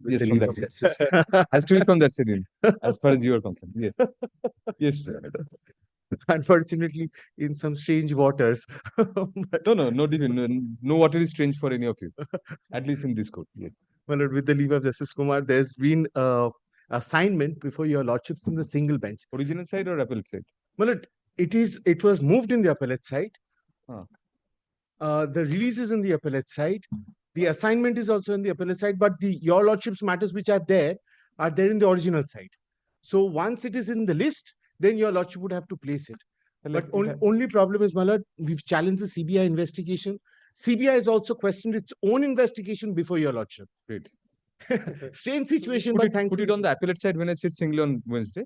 Yes, from that. Yes. Has to be from that schedule, as far as you are concerned. Yes. Yes, sir. Unfortunately, in some strange waters. But, No, not even. No water is strange for any of you. At least in this court. Yes. well, with the leave of Justice Kumar, there's been assignment before your lordships in the single bench. Original side or appellate side? Well, it was moved in the appellate side. Huh. The release is in the appellate side. The assignment is also in the appellate side, but your lordships matters which are there in the original side. So once it is in the list, then your lordship would have to place it. But only problem is, my lord, we've challenged the CBI investigation. CBI has also questioned its own investigation before your lordship. Great. Strange situation, Put but it thankfully. on the appellate side when I sit singly on Wednesday,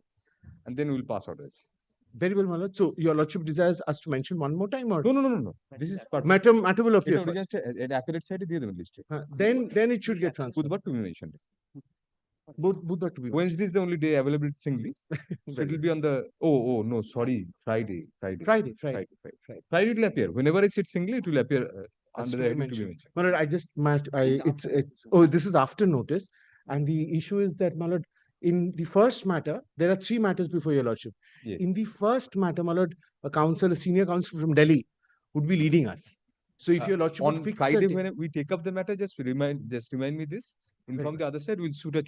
and then we'll pass orders. Very well, my lord. So your lordship desires us to mention one more time, or No. This is part. matter will appear It first. appellate side is the list. Then it should get transferred. Budhvar to be mentioned. Budhvar to be. Wednesday is the only day available singly. So it will be on the. Oh no, sorry, Friday. Friday will appear whenever I sit singly. It will appear under the heading to be mentioned. My lord, I just matched. It's oh, this is after notice, and the issue is that, my lord, in the first matter, there are 3 matters before your lordship. Yes. In the first matter, my lord, a senior counsel from Delhi would be leading us. So if your lordship on would fix Friday when we take up the matter, just remind me this. Inform the other side. We'll suit a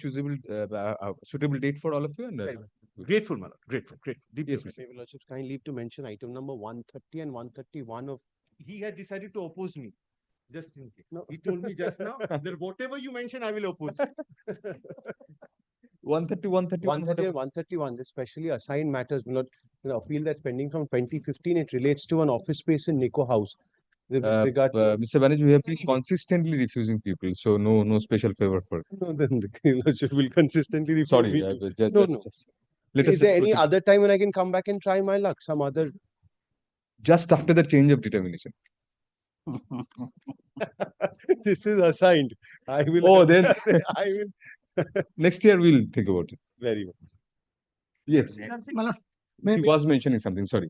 suitable date for all of you. And grateful, my lord. Grateful. Deep yes, Mr. Lordships, kindly leave to mention item number 130 and 131 of. He had decided to oppose me. Just in case. No. He told me just now that whatever you mention, I will oppose. 130, 130 and 131, especially assigned matters, not appeal that's pending from 2015. It relates to an office space in Nico House. Mr. Banerjee, we have been consistently refusing people, so no special favor for. No, then the Lordship will consistently refuse. Sorry, just. Is there any other time when I can come back and try my luck? Some other. Just after the change of determination. This is assigned. I will. Oh, then I will. Next year we'll think about it. Very well. Yes. He was mentioning something. Sorry.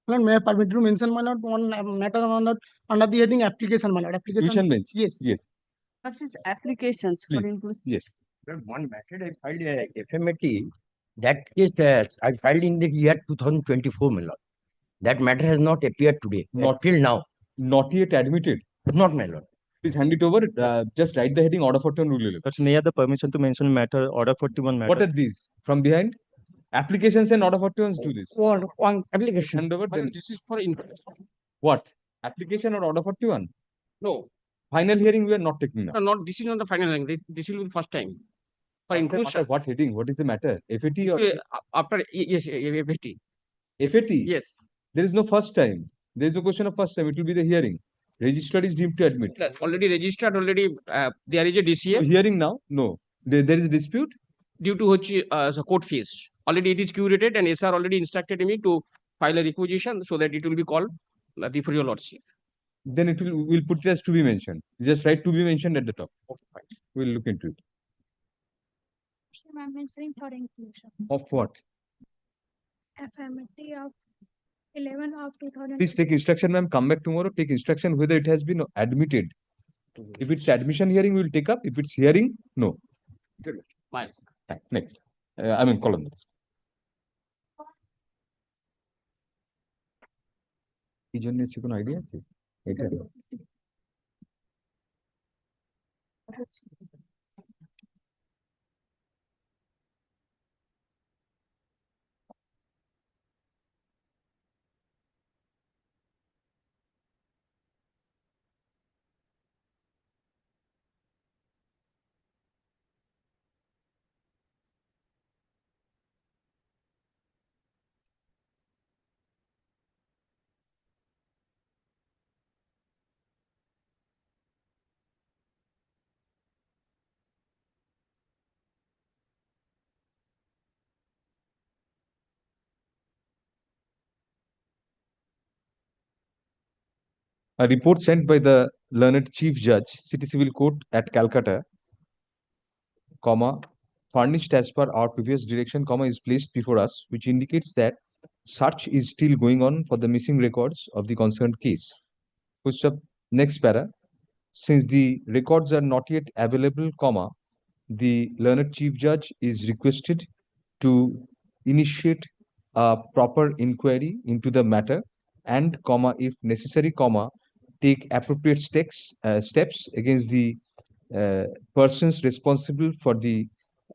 May I permit to mention, my lord, one matter under the heading application, my lord. Application bench. Yes. What is applications for inclusion? Yes. One matter I filed FMAT. That case I filed in the year 2024, my lord. That matter has not appeared today. Not till now. Not yet admitted. Not, my lord. Please hand it over. Just write the heading order 41 rule. That's near the permission to mention matter order 41 matter. What are these from behind? Applications and order 41s do this. One application. Hand over. Then This is for inclusion. What? Application or order 41? No. Final hearing we are not taking now. Not. This is not the final hearing. This will be the first time. For inclusion. What heading? What is the matter? FAT or after yes, FAT. FAT? Yes. There is no first time. There is no question of first time. It will be the hearing. Registrar is deemed to admit. Already registered. Already there is a DCA. So hearing now? No. There is a dispute due to which court fees. Already it is curated, and SR already instructed me to file a requisition so that it will be called before your lordship. Then we'll put it as to be mentioned. Just write to be mentioned at the top. Okay, fine. We'll look into it. I'm mentioning for inclusion. Of what? FMT of 11 of 2000. Please take instruction, ma'am. Come back tomorrow. Take instruction whether it has been admitted. If it's admission hearing, we will take up. If it's hearing, no. Good. Fine. Next. Call on this. এই জন্য কোনো idea আছে এটা A report sent by the learned Chief Judge, City Civil Court at Calcutta, furnished as per our previous direction, is placed before us, which indicates that search is still going on for the missing records of the concerned case. Next para, since the records are not yet available, the learned chief judge is requested to initiate a proper inquiry into the matter and, if necessary, take appropriate steps against the persons responsible for the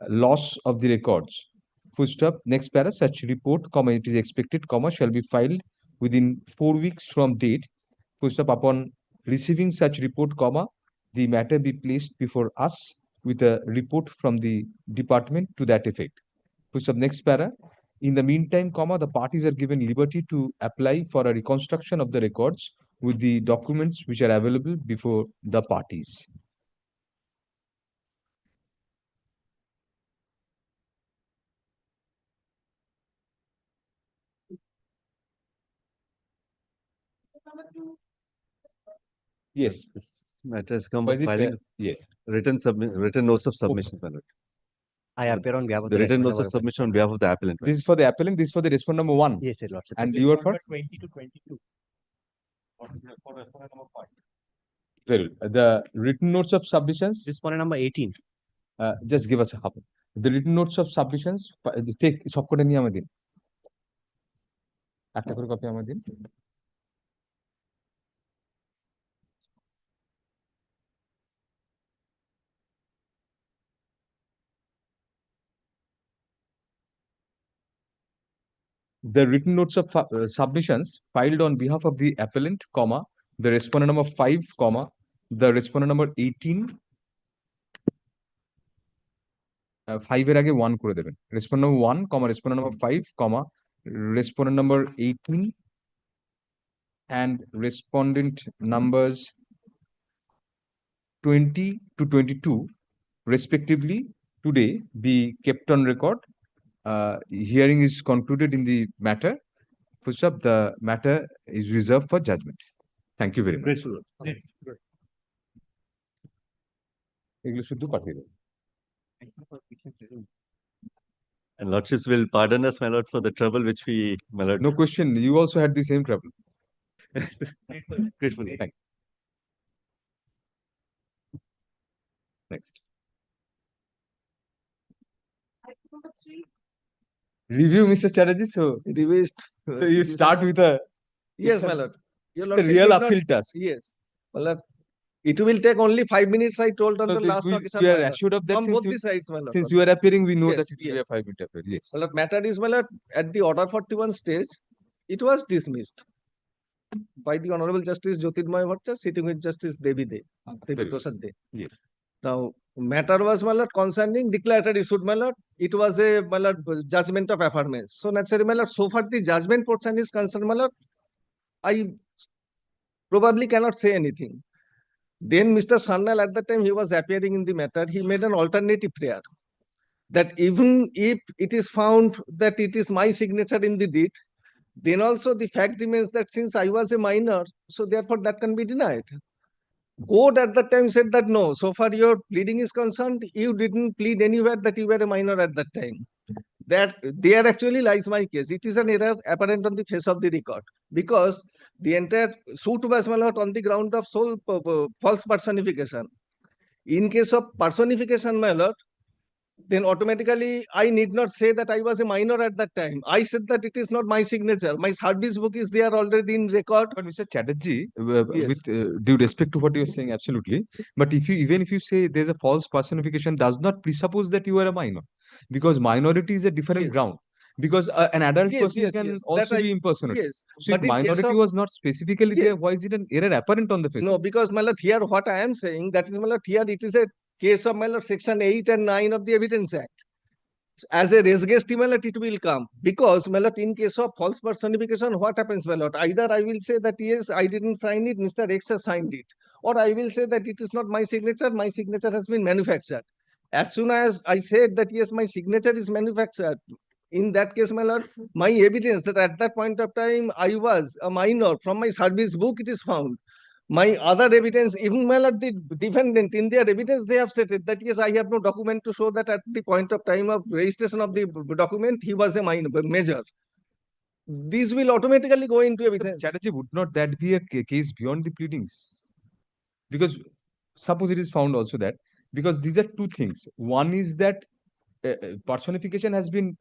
loss of the records. Full stop. Next para, such report, it is expected, shall be filed within 4 weeks from date. Full stop. Upon receiving such report, the matter be placed before us with a report from the department to that effect. Full stop. Next para. In the meantime, the parties are given liberty to apply for a reconstruction of the records with the documents which are available before the parties. Yes. Matter has come Was of it, filing yes. written notes of submission, my lord. I appear on behalf of The the written respondent, notes of Lord. submission on behalf of the appellant. This is for the appellant, this is for the respondent number 1. Yes, Your Lordship. And you are for? 20 to 22. Very well. The written notes of submissions, Respondent number 18. just give us a half. The written notes of submissions, take সবকটা নিয়ে আমাদের দিন। একটা করে copy আমাদের দিন। The written notes of submissions filed on behalf of the appellant, the respondent number 5, the respondent number 18, 5 এর আগে 1 করে দেবেন। Respondent number 1, respondent number 5, respondent number 18 and respondent numbers 20 to 22 respectively today be kept on record. Hearing is concluded in the matter. First up, the matter is reserved for judgment. Thank you very much. এগুলো শুধু পাঠিয়ে দেবেন। And lordships will pardon us, my lord, for the trouble which we, my lord. No question. You also had the same trouble. Gratefully. Thank you. Next. Review, Mr. Chatterjee. So you start with a Yes, it's a- my lord. Your it's a lordship real did not- uphill task. Yes, my lord. It will take only 5 minutes, I told on So the last occasion. we my are lord. assured of that From since both you, the sides, my lord. since you are appearing, we know Yes, that it will be a yes. 5-minute appeal. Yes. My lord, matter is, my lord, at the order 41 stage, it was dismissed by the Honorable Justice Jyotirmoy Bhattacharya, sitting with Justice Devi De, Very Devi good. Prasad De. Yes. Now, matter was, my lord, concerning declaratory suit, my lord. It was a, my lord, judgment of affirmance. So naturally, my lord, so far the judgment portion is concerned, my lord, I probably cannot say anything. Then Mr. Sannal, at the time he was appearing in the matter, he made an alternative prayer that even if it is found that it is my signature in the deed, then also the fact remains that since I was a minor, so therefore that can be denied. Court at that time said that no, so far your pleading is concerned, you didn't plead anywhere that you were a minor at that time. That there actually lies my case. It is an error apparent on the face of the record because the entire suit was, my lord, on the ground of sole false personification. In case of personification, my lord, then automatically I need not say that I was a minor at that time. I said that it is not my signature. My service book is there already in record. But Mr. Chatterjee, Yes. with due respect to what you're saying, absolutely. But if you even if you say there's a false personification, does not presuppose that you are a minor, because minority is a different Yes. ground. Because an adult Yes, person yes, can yes. That also I- be impersonated. Yes. So if But in case minority of- was not specifically there, Yes. why is it an error apparent on the face? No, because, my lord, here what I am saying, that is, my lord, here it is a case of, my lord, section 8 and 9 of the Evidence Act. As a res geste, my lord, it will come. Because, my lord, in case of false personification, what happens, my lord? Either I will say that yes, I didn't sign it, Mr. X has signed it. Or I will say that it is not my signature has been manufactured. As soon as I said that yes, my signature is manufactured, in that case, my lord, my evidence that at that point of time I was a minor, from my service book it is found. My other evidence, even, my lord, the defendant in their evidence, they have stated that yes, I have no document to show that at the point of time of registration of the document, he was a major. These will automatically go into Mr. evidence. Chatterjee, would not that be a case beyond the pleadings? Because suppose it is found also that because these are two things. One is that personification has been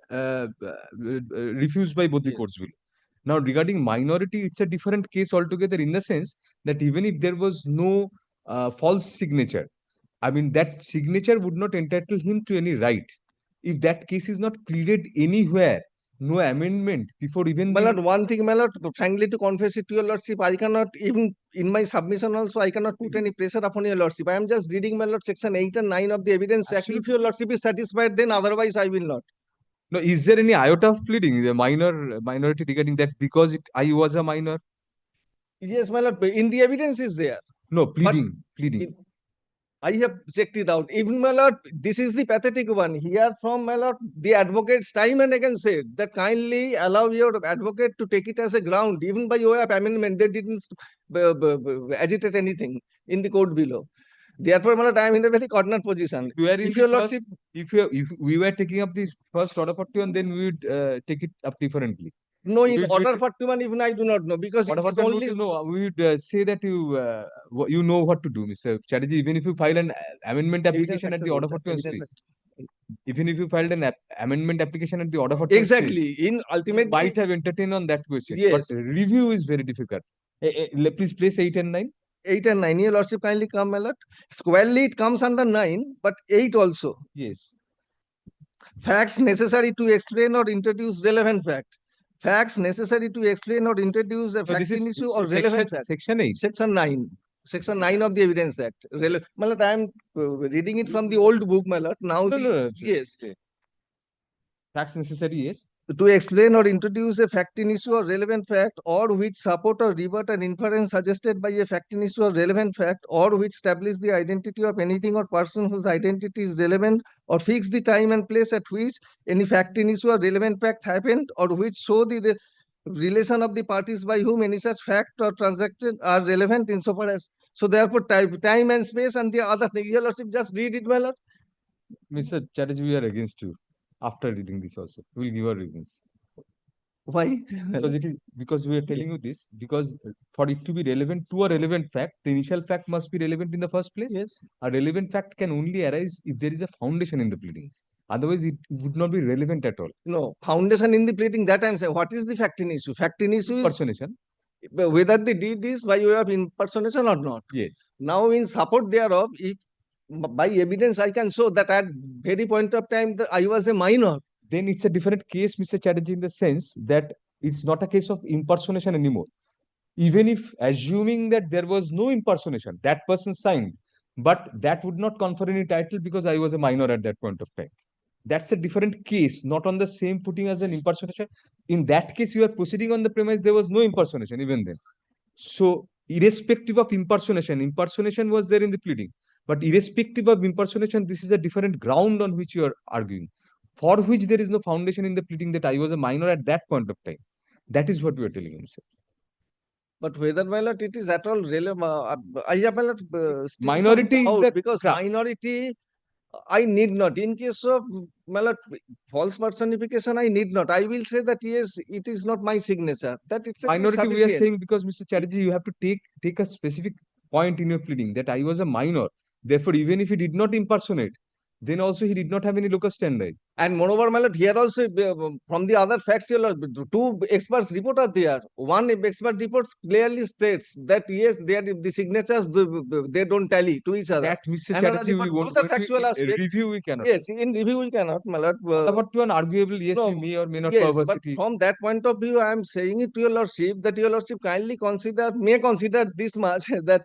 refused by both the courts below. Now, regarding minority, it's a different case altogether, in the sense that even if there was no false signature, I mean, that signature would not entitle him to any right. If that case is not pleaded anywhere, no amendment before even My the lord, one thing, my lord, frankly, to confess it to your lordship, I cannot, even in my submission also, I cannot put any pressure upon your lordship. I am just reading, my lord, section 8 and 9 of the Evidence Act. If your lordship is satisfied, then otherwise I will not. No, is there any iota of pleading, the minority regarding that, because I was a minor? Yes, my lord, in the evidence is there. No, But pleading. I have checked it out. Even, my lord, this is the pathetic one. Here from, my lord, the advocates time and again said that kindly allow your advocate to take it as a ground. Even by way of amendment, they didn't agitate anything in the court below. Therefore, my lord, I am in a very corner position. If your lordship, If we were taking up the first order 41, then we would take it up differently. no, in we order 41, even I do not know, because it Order is 41 only would, no, we would say that you know what to do, Mr. Chatterjee. Even if you file an amendment Evidence application at Act the is order there, 41 Evidence stage, Act. even if you filed an amendment application at the order 41 stage, Exactly. In ultimately, might have entertained on that question. yes. But review is very difficult. Please place 8 and 9. 8 and 9, your lordship kindly come, my lord. Squarely it comes under 9, but 8 also. Yes. Facts necessary to explain or introduce relevant fact. Facts necessary to explain or introduce a So this fact in is issue or relevant fact. section 8. Section 9. Section 9 of the Evidence Act. My lord, I am reading it from the old book, my lord. Now, No. yes. Facts necessary, yes. To explain or introduce a fact in issue or relevant fact, or which support or rebut an inference suggested by a fact in issue or relevant fact, or which establish the identity of anything or person whose identity is relevant, or fix the time and place at which any fact in issue or relevant fact happened, or which show the relation of the parties by whom any such fact or transaction are relevant insofar as. So therefore, time and space and the other thing, your lordship, just read it, my lord. Mr. Chatterjee, we are against you. After reading this also, we will give our reasons. Why? Because we are telling you this, because for it to be relevant to a relevant fact, the initial fact must be relevant in the first place. Yes. A relevant fact can only arise if there is a foundation in the pleadings. Otherwise, it would not be relevant at all. No, foundation in the pleading, that I'm saying. What is the fact in issue? Fact in issue is Impersonation. whether the deed is by way of impersonation or not. Yes. Now, in support thereof, if by evidence I can show that at very point of time that I was a minor. Then it's a different case, Mr. Chatterjee, in the sense that it's not a case of impersonation anymore. Even if assuming that there was no impersonation, that person signed, but that would not confer any title because I was a minor at that point of time. That's a different case, not on the same footing as an impersonation. In that case, you are proceeding on the premise there was no impersonation even then. So, irrespective of impersonation was there in the pleading. But irrespective of impersonation, this is a different ground on which you are arguing, for which there is no foundation in the pleading that I was a minor at that point of time. That is what we are telling him, sir. But whether, my lord, it is at all relevant, I have, my lord, still minority some is doubt, the because crux. minority, I need not. In case of, my lord, false personification, I need not. I will say that yes, it is not my signature. That it's Minority, we are sufficient. saying, because Mr. Chatterjee, you have to take a specific point in your pleading that I was a minor. Therefore, even if he did not impersonate, then also he did not have any locus standi. And moreover, my lord, here also from the other facts, your lord, two experts report are there. One expert reports clearly states that yes, they are the signatures, they don't tally to each other. That, Mr. Another Chatterjee, we report, won't those are go into factual aspects. review, we cannot. Yes, in review we cannot, my lord. About to an arguable, yes, no, we may or may not yes, but perversity. from that point of view, I am saying it to your lordship that your lordship kindly may consider this much that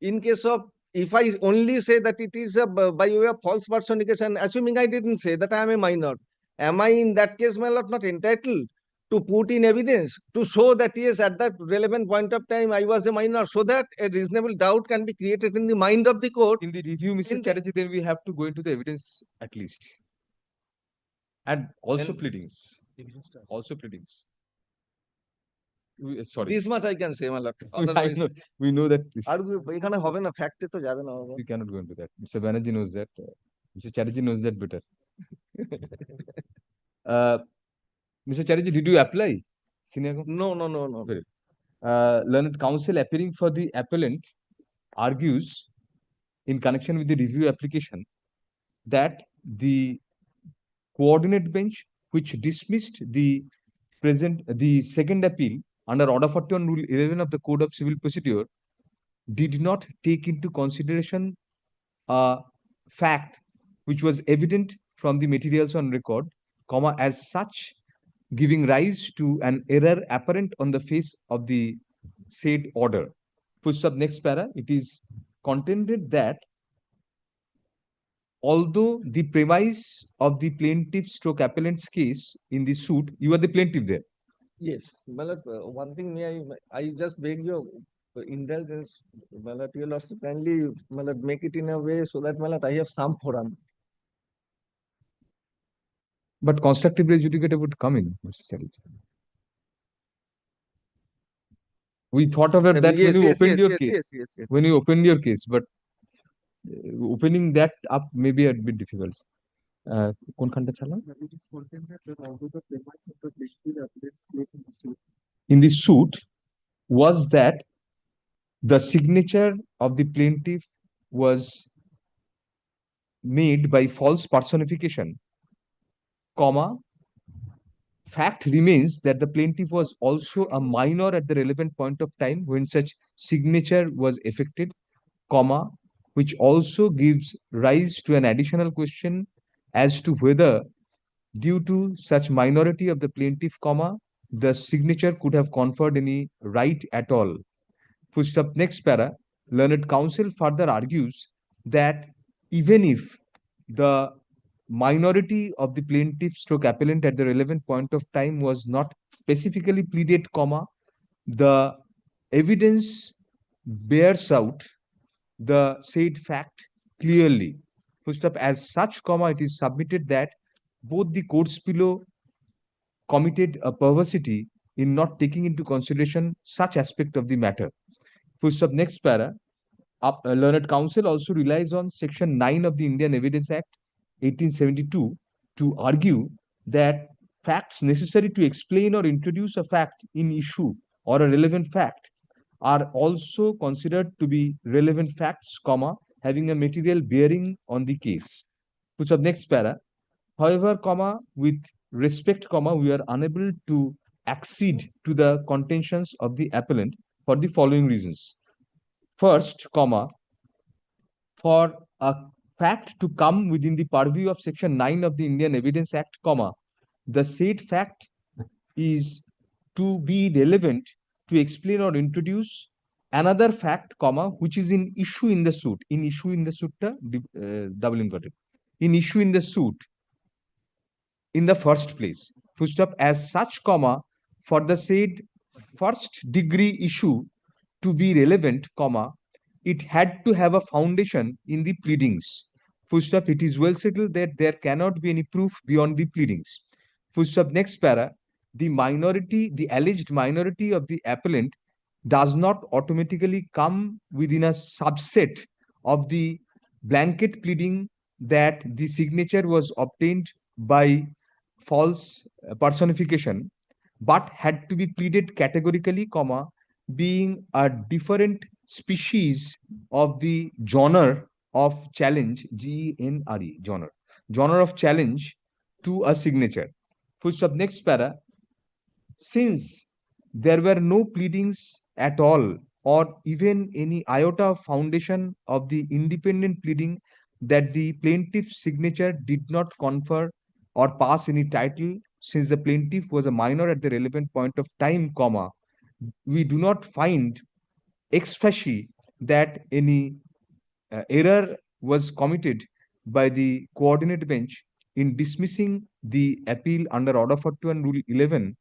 in case of, if I only say that it is by way of false personification, assuming I didn't say that I am a minor, am I in that case, my lord, not entitled to put in evidence to show that yes, at that relevant point of time I was a minor, so that a reasonable doubt can be created in the mind of the court? In the review, Mr. Chatterjee, then we have to go into the evidence at least. And also pleadings. Also pleadings. Sorry. This much I can say, my lord. We know that. আর এখানে হবে না, ফ্যাক্টে তো যাবে না। We cannot go into that. Mr. Banerjee knows that. Mr. Chatterjee knows that better. Mr. Chatterjee, did you apply? No. Learned counsel appearing for the appellant argues in connection with the review application that the coordinate bench which dismissed the second appeal under Order 41 Rule 11 of the Code of Civil Procedure did not take into consideration a fact which was evident from the materials on record, comma, as such, giving rise to an error apparent on the face of the said order. Full stop, next para, it is contended that although the premise of the plaintiff stroke appellant's case in the suit, you are the plaintiff there. Yes, Malat, one thing I just beg your indulgence, Malat, you'll also kindly Malat, make it in a way so that Malat, I have some forum. But constructive res judicata would come in, Mr. Chalij. We thought about that when you opened your case. Yes. When you opened your case, but opening that up may be a bit difficult. কোনখানটা ছাড়লাম? In the suit was that the signature of the plaintiff was made by false personification, comma, fact remains that the plaintiff was also a minor at the relevant point of time when such signature was effected, comma, which also gives rise to an additional question as to whether, due to such minority of the plaintiff, comma, the signature could have conferred any right at all. Full stop, next para, learned counsel further argues that even if the minority of the plaintiff stroke appellant at the relevant point of time was not specifically pleaded, comma, the evidence bears out the said fact clearly. Full stop, as such, comma, it is submitted that both the courts below committed a perversity in not taking into consideration such aspect of the matter. Full stop, next para, learned counsel also relies on Section 9 of the Indian Evidence Act 1872 to argue that facts necessary to explain or introduce a fact in issue or a relevant fact are also considered to be relevant facts, comma, having a material bearing on the case. Puts up next para. However, comma, with respect, comma, we are unable to accede to the contentions of the appellant for the following reasons. First, comma, for a fact to come within the purview of Section 9 of the Indian Evidence Act, comma, the said fact is to be relevant to explain or introduce another fact, comma, which is in issue in the suit. In issue in the suit, double inverted. In issue in the suit in the first place. Full stop, as such, comma, for the said first degree issue to be relevant, comma, it had to have a foundation in the pleadings. Full stop, it is well settled that there cannot be any proof beyond the pleadings. Full stop, next para, the alleged minority of the appellant does not automatically come within a subset of the blanket pleading that the signature was obtained by false personification, but had to be pleaded categorically, comma, being a different species of the genre of challenge, GNRE, genre of challenge to a signature. Full stop, next para, since there were no pleadings at all or even any iota of foundation of the independent pleading that the plaintiff's signature did not confer or pass any title, since the plaintiff was a minor at the relevant point of time, comma, we do not find ex facie that any error was committed by the coordinate bench in dismissing the appeal under Order 41 Rule 11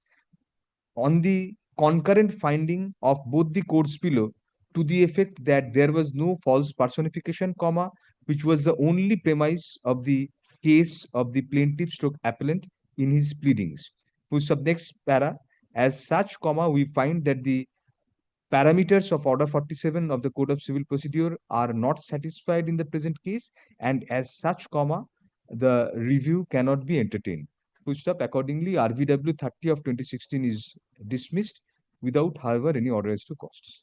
on the concurrent finding of both the courts below to the effect that there was no false personification, comma, which was the only premise of the case of the plaintiff stroke appellant in his pleadings. Full stop, next para, as such, comma, we find that the parameters of Order 47 of the Code of Civil Procedure are not satisfied in the present case, and as such, comma, the review cannot be entertained. Full stop, accordingly, RVW 30 of 2016 is dismissed without, however, any order as to costs.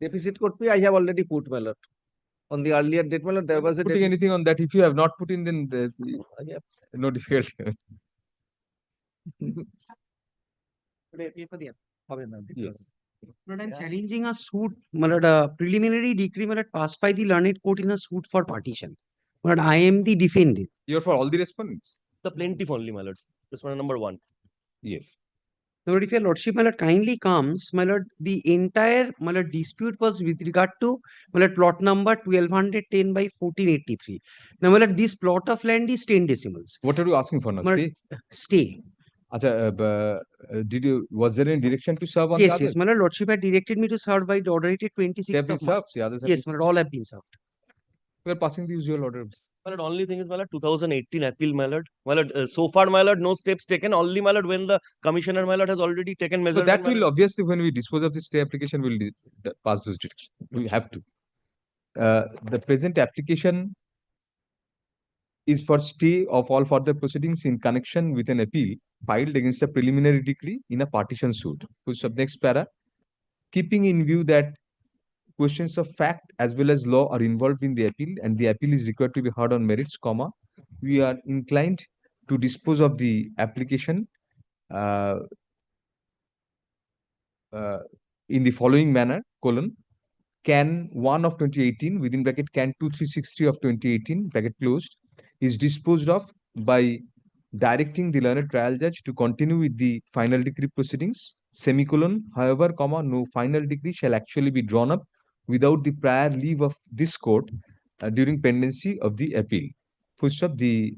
Deficit could be, I have already put, my lord. On the earlier date, my lord, there was a Putting deficit. anything on that, if you have not put in, then there's Yeah. no difficulty. Yes. But I'm challenging a suit, malad, preliminary decree malad, passed by the learned court in a suit for partition. But I am the defendant. You're for all the respondents? The plaintiff only, my lord. Respondent number 1. Yes. Now, if your lordship malad kindly comes, malad, the entire malad dispute was with regard to malad plot number 1210 by 1483. Now, malad, this plot of land is 10 decimals. What are you asking for now? Malad, Stay? stay. Was there any direction to serve on Yes, the yes. others? Malad, lordship had directed me to serve by order dated They 26th have been of March. served, the others have Yes, been malad, all have been served. We are passing the usual order. My lord, only thing is, my lord, 2018 appeal, my lord. My lord, so far, my lord, no steps taken. Only, my lord, when the commissioner, my lord, has already taken measures. So that will obviously, when we dispose of the stay application, we'll pass those directions. We have to. The present application is for stay of all further proceedings in connection with an appeal filed against a preliminary decree in a partition suit. Next para. Keeping in view that questions of fact as well as law are involved in the appeal and the appeal is required to be heard on merits, comma, we are inclined to dispose of the application in the following manner, colon, can 1 of 2018 within bracket can 2363 of 2018 bracket closed is disposed of by directing the learned trial judge to continue with the final decree proceedings, semicolon, however, comma, no final decree shall actually be drawn up without the prior leave of this court during pendency of the appeal. Full stop, there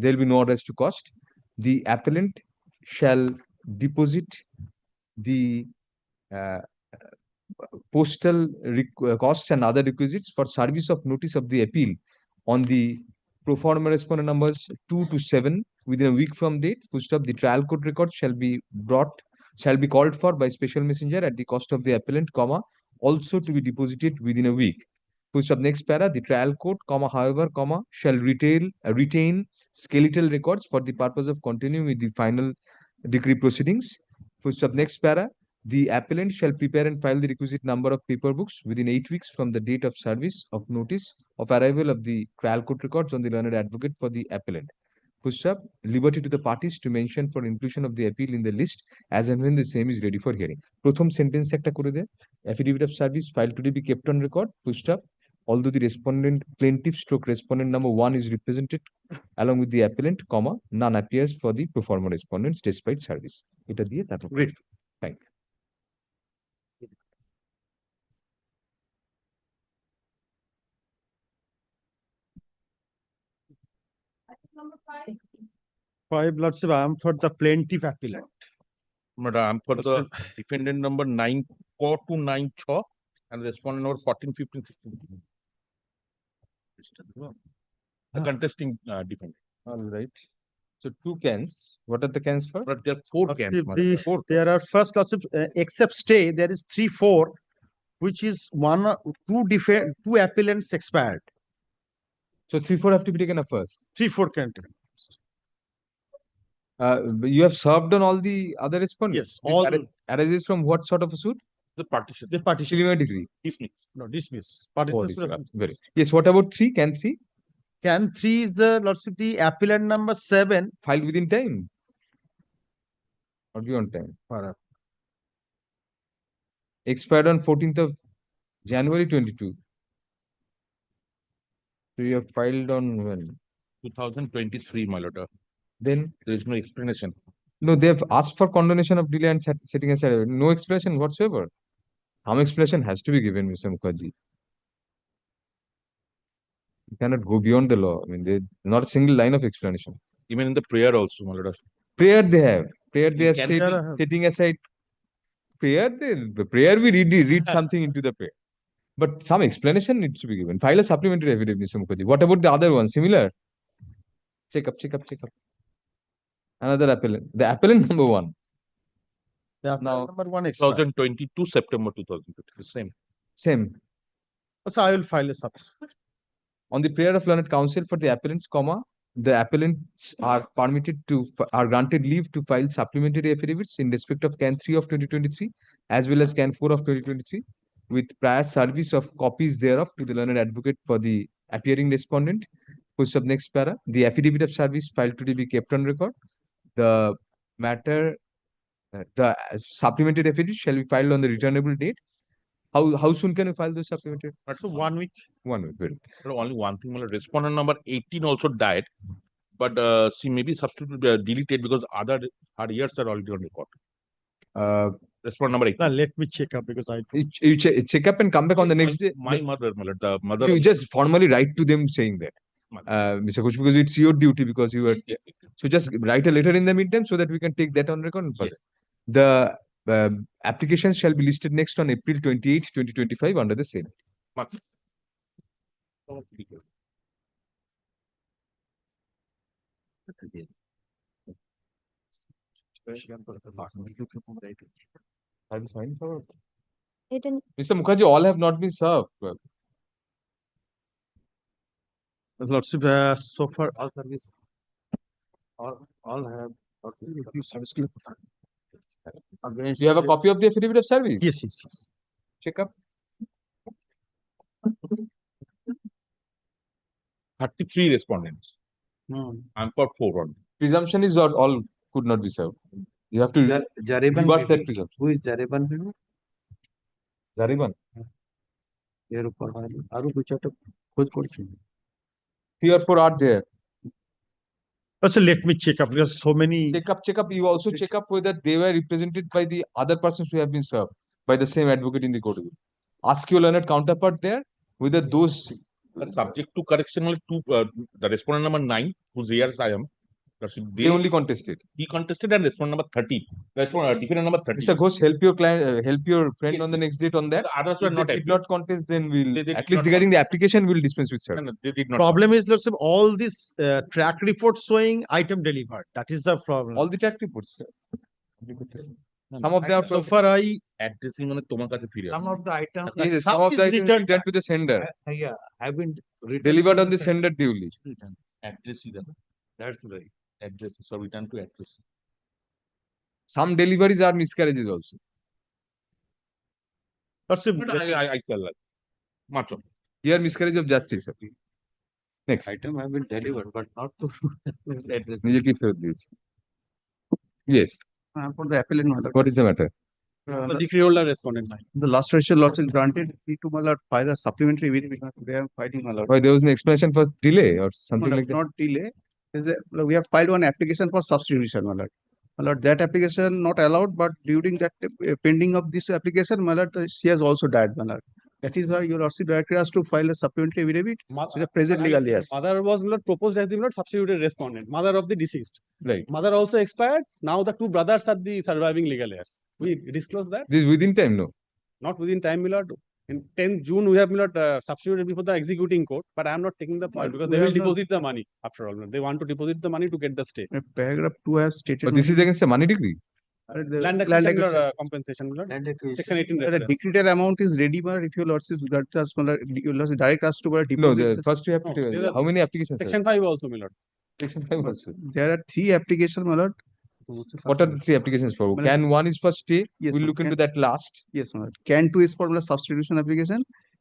will be no orders to cost. The appellant shall deposit the postal costs and other requisites for service of notice of the appeal on the pro forma respondent numbers 2 to 7 within a week from date. Full stop, the trial court record shall be called for by special messenger at the cost of the appellant, comma, also to be deposited within a week. Full stop, next para, the trial court, comma, however, comma, shall retain skeletal records for the purpose of continuing with the final decree proceedings. Full stop, next para, the appellant shall prepare and file the requisite number of paper books within 8 weeks from the date of service of notice of arrival of the trial court records on the learned advocate for the appellant. Push up, liberty to the parties to mention for inclusion of the appeal in the list as and when the same is ready for hearing. Prothom sentence ekta kore de, affidavit of service filed today be kept on record. Pushed up, although the respondent plaintiff stroke respondent number 1 is represented along with the appellant, comma, none appears for the pro forma respondents despite service. Eta diye tarpor. Great. Thank you. 5, Lordship, I am for the plaintiff appellant. Madam, for the defendant number 9-4 and respondent number 14, 15, 16. The contesting defendant. All right. So 2 cans. What are the cans for? But there are 4 cans. There are first, Lordship, except stay, there is 3, 4, which is 2 appellants expired. So 3, 4 have to be taken up first. 3, 4 can take. You have served on all the other respondents? Yes, all arises from what sort of a suit? The partition. The partition. Preliminary degree. Dismiss. No, dismiss. Very. Yes, what about 3? Can 3? Can 3 is the Lordship, the appellant number 7. Filed within time? Or beyond time? Expired on 14th of January 22. So you have filed on when? 2023, my lord. Then there is no explanation. No, they have asked for condonation of delay and setting aside. No explanation whatsoever. Some explanation has to be given, Mr. Mukherjee. You cannot go beyond the law. I mean, there's not a single line of explanation. Even in the prayer also, my lord. Prayer they have. Prayer they have setting aside. Prayer, the prayer we read something into the prayer. But some explanation needs to be given. File a supplementary affidavit, Mr. Mukherjee. What about the other one? Similar? Check up. Another appellant. The appellant number 1. The now, number 1 expired. 2022, September 2022. Same. So I will file a supplementary. On the prayer of learned counsel for the appellants, comma, the appellants are are granted leave to file supplementary affidavits in respect of Can 3 of 2023 as well as Can 4 of 2023 with prior service of copies thereof to the learned advocate for the appearing respondent. Push up next para. The affidavit of service filed today be kept on record. The matter, the supplementary affidavit shall be filed on the returnable date. How soon can you file the supplementary? So 1 week. 1 week. Very But only one thing, respondent number 18 also died, but she may be substituted deleted because her years are already on record. Respondent number 18. Let me check up because I. You check up and come back on the next day. My mother, the mother. You just formally write to them saying that, Mr. Ghosh, because it's your duty because you are. So just write a letter in the meantime so that we can take that on record. And Yes. The applications shall be listed next on April 28, 2025 under the same. Have you signed for? Mr. Mukherjee, all have not been served. Lordship, so far all service, all have. You have a copy of the affidavit of service? Yes, yes, yes. Check up. 33 respondents. I'm for 4 on. Presumption is all could not be served. You have to rebut that presumption. Who is Jareban? Zariban. এর উপর আরো দু চারটা খোঁজ করছি 3 or 4 are there. Also, let me check up because so many. Check up. You also check up whether they were represented by the other persons who have been served by the same advocate in the court. Ask your learned counterpart there whether those Subject to correction, the respondent number 9, whose years I am. They only contested. He contested and respondent number 30. Defendant number 30. Mr. Ghosh, help your client, help your friend Yes, on the next date on that. The others were If not they did appeal. not contest, then we'll They at did least not regarding the application, we'll dispense with No, service. they did not. Problem is, Lordship, all this track report showing item delivered. That is the problem. All the track reports. Some of them are So far, addressing on the কাছে ফিরে some of the items. yes, some of the items returned to the sender. Yeah, have been Delivered on the sender duly. address is that's right. Address so return to address. Some deliveries are miscarriages also. Lordship, But I tell that much of Here, miscarriage of justice. Next. item have been delivered but not to address নিজে কি ফেরত দিয়েছে? Yes. For the appellant matter. What is the matter? respondent. The last ratio lot is granted. We to my lord file a supplementary verification. They are fighting my lord. Why there was an explanation for delay or something like that? Not delay. We have filed one application for substitution, my lord. My lord, that application not allowed, but during that pending of this application, my lord, she has also died, my lord. That is why your RC director has to file a supplementary affidavit with the present legal years. Mother was not proposed as the not substituted respondent. Mother of the deceased. Right. Mother also expired. Now the two brothers are the surviving legal heirs. We disclose that. This is within time, no? Not within time, my lord. In 10th June, we have not substituted before the executing court, but I am not taking the point because we they will have not- deposit the money after all. They want to deposit the money to get the stay. Paragraph 2 have stated. But this is against the money degree. the Land land acquisition or acquisition. compensation, my lord. land acquisition. Section 18. The reference. decretal amount is ready, but if your lordship direct us, my lord, your lordship direct us to No, deposit. first you have to No, tell these are how many applications? are Section 5 also, my lord. there? Section 5 also. There are 3 applications, my lord. What are the 3 applications for? Madam- Can 1 is for stay? Yes, We'll ma'am. look into that last. Yes, my lord. Can 2 is for my substitution application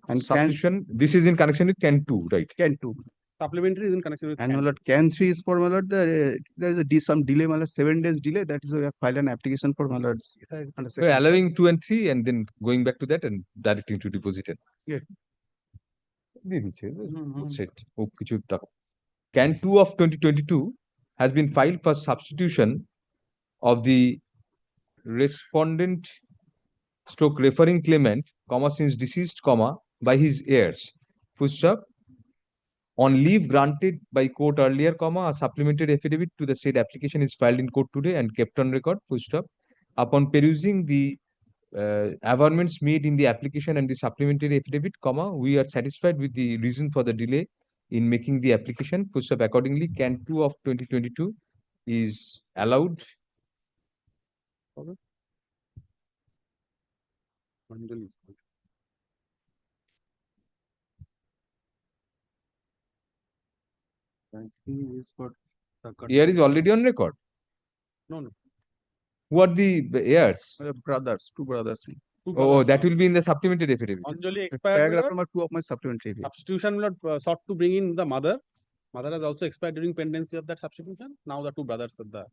and can Substitution. This is in connection with Can 2, right? can 2. Supplementary is in connection with. And my lord, can 3 is for my lord. There is some delay, my lord, 7 days delay. That is why we have filed an application for my lord. Under We're section- allowing 2 and 3 and then going back to that and directing to deposit it. Yeah. দিয়ে দিচ্ছে, set. ও কিছু টাকা। Can 2 of 2022 has been filed for substitution of the respondent stroke referring claimant, comma, since deceased, comma, by his heirs. Full stop. On leave granted by court earlier, comma, a supplementary affidavit to the said application is filed in court today and kept on record. Full stop. Upon perusing the averments made in the application and the supplementary affidavit, comma, we are satisfied with the reason for the delay in making the application. Full stop. Accordingly, Can 2 of 2022 is allowed. Heir is already on record. No, no. Who are the heirs? Brothers, two brothers. Oh, that will be in the supplementary affidavit. Anjali expired. Paragraph my lord. number 2 of my supplementary. Substitution my lord, sought to bring in the mother. Mother has also expired during pendency of that substitution. Now the two brothers are the.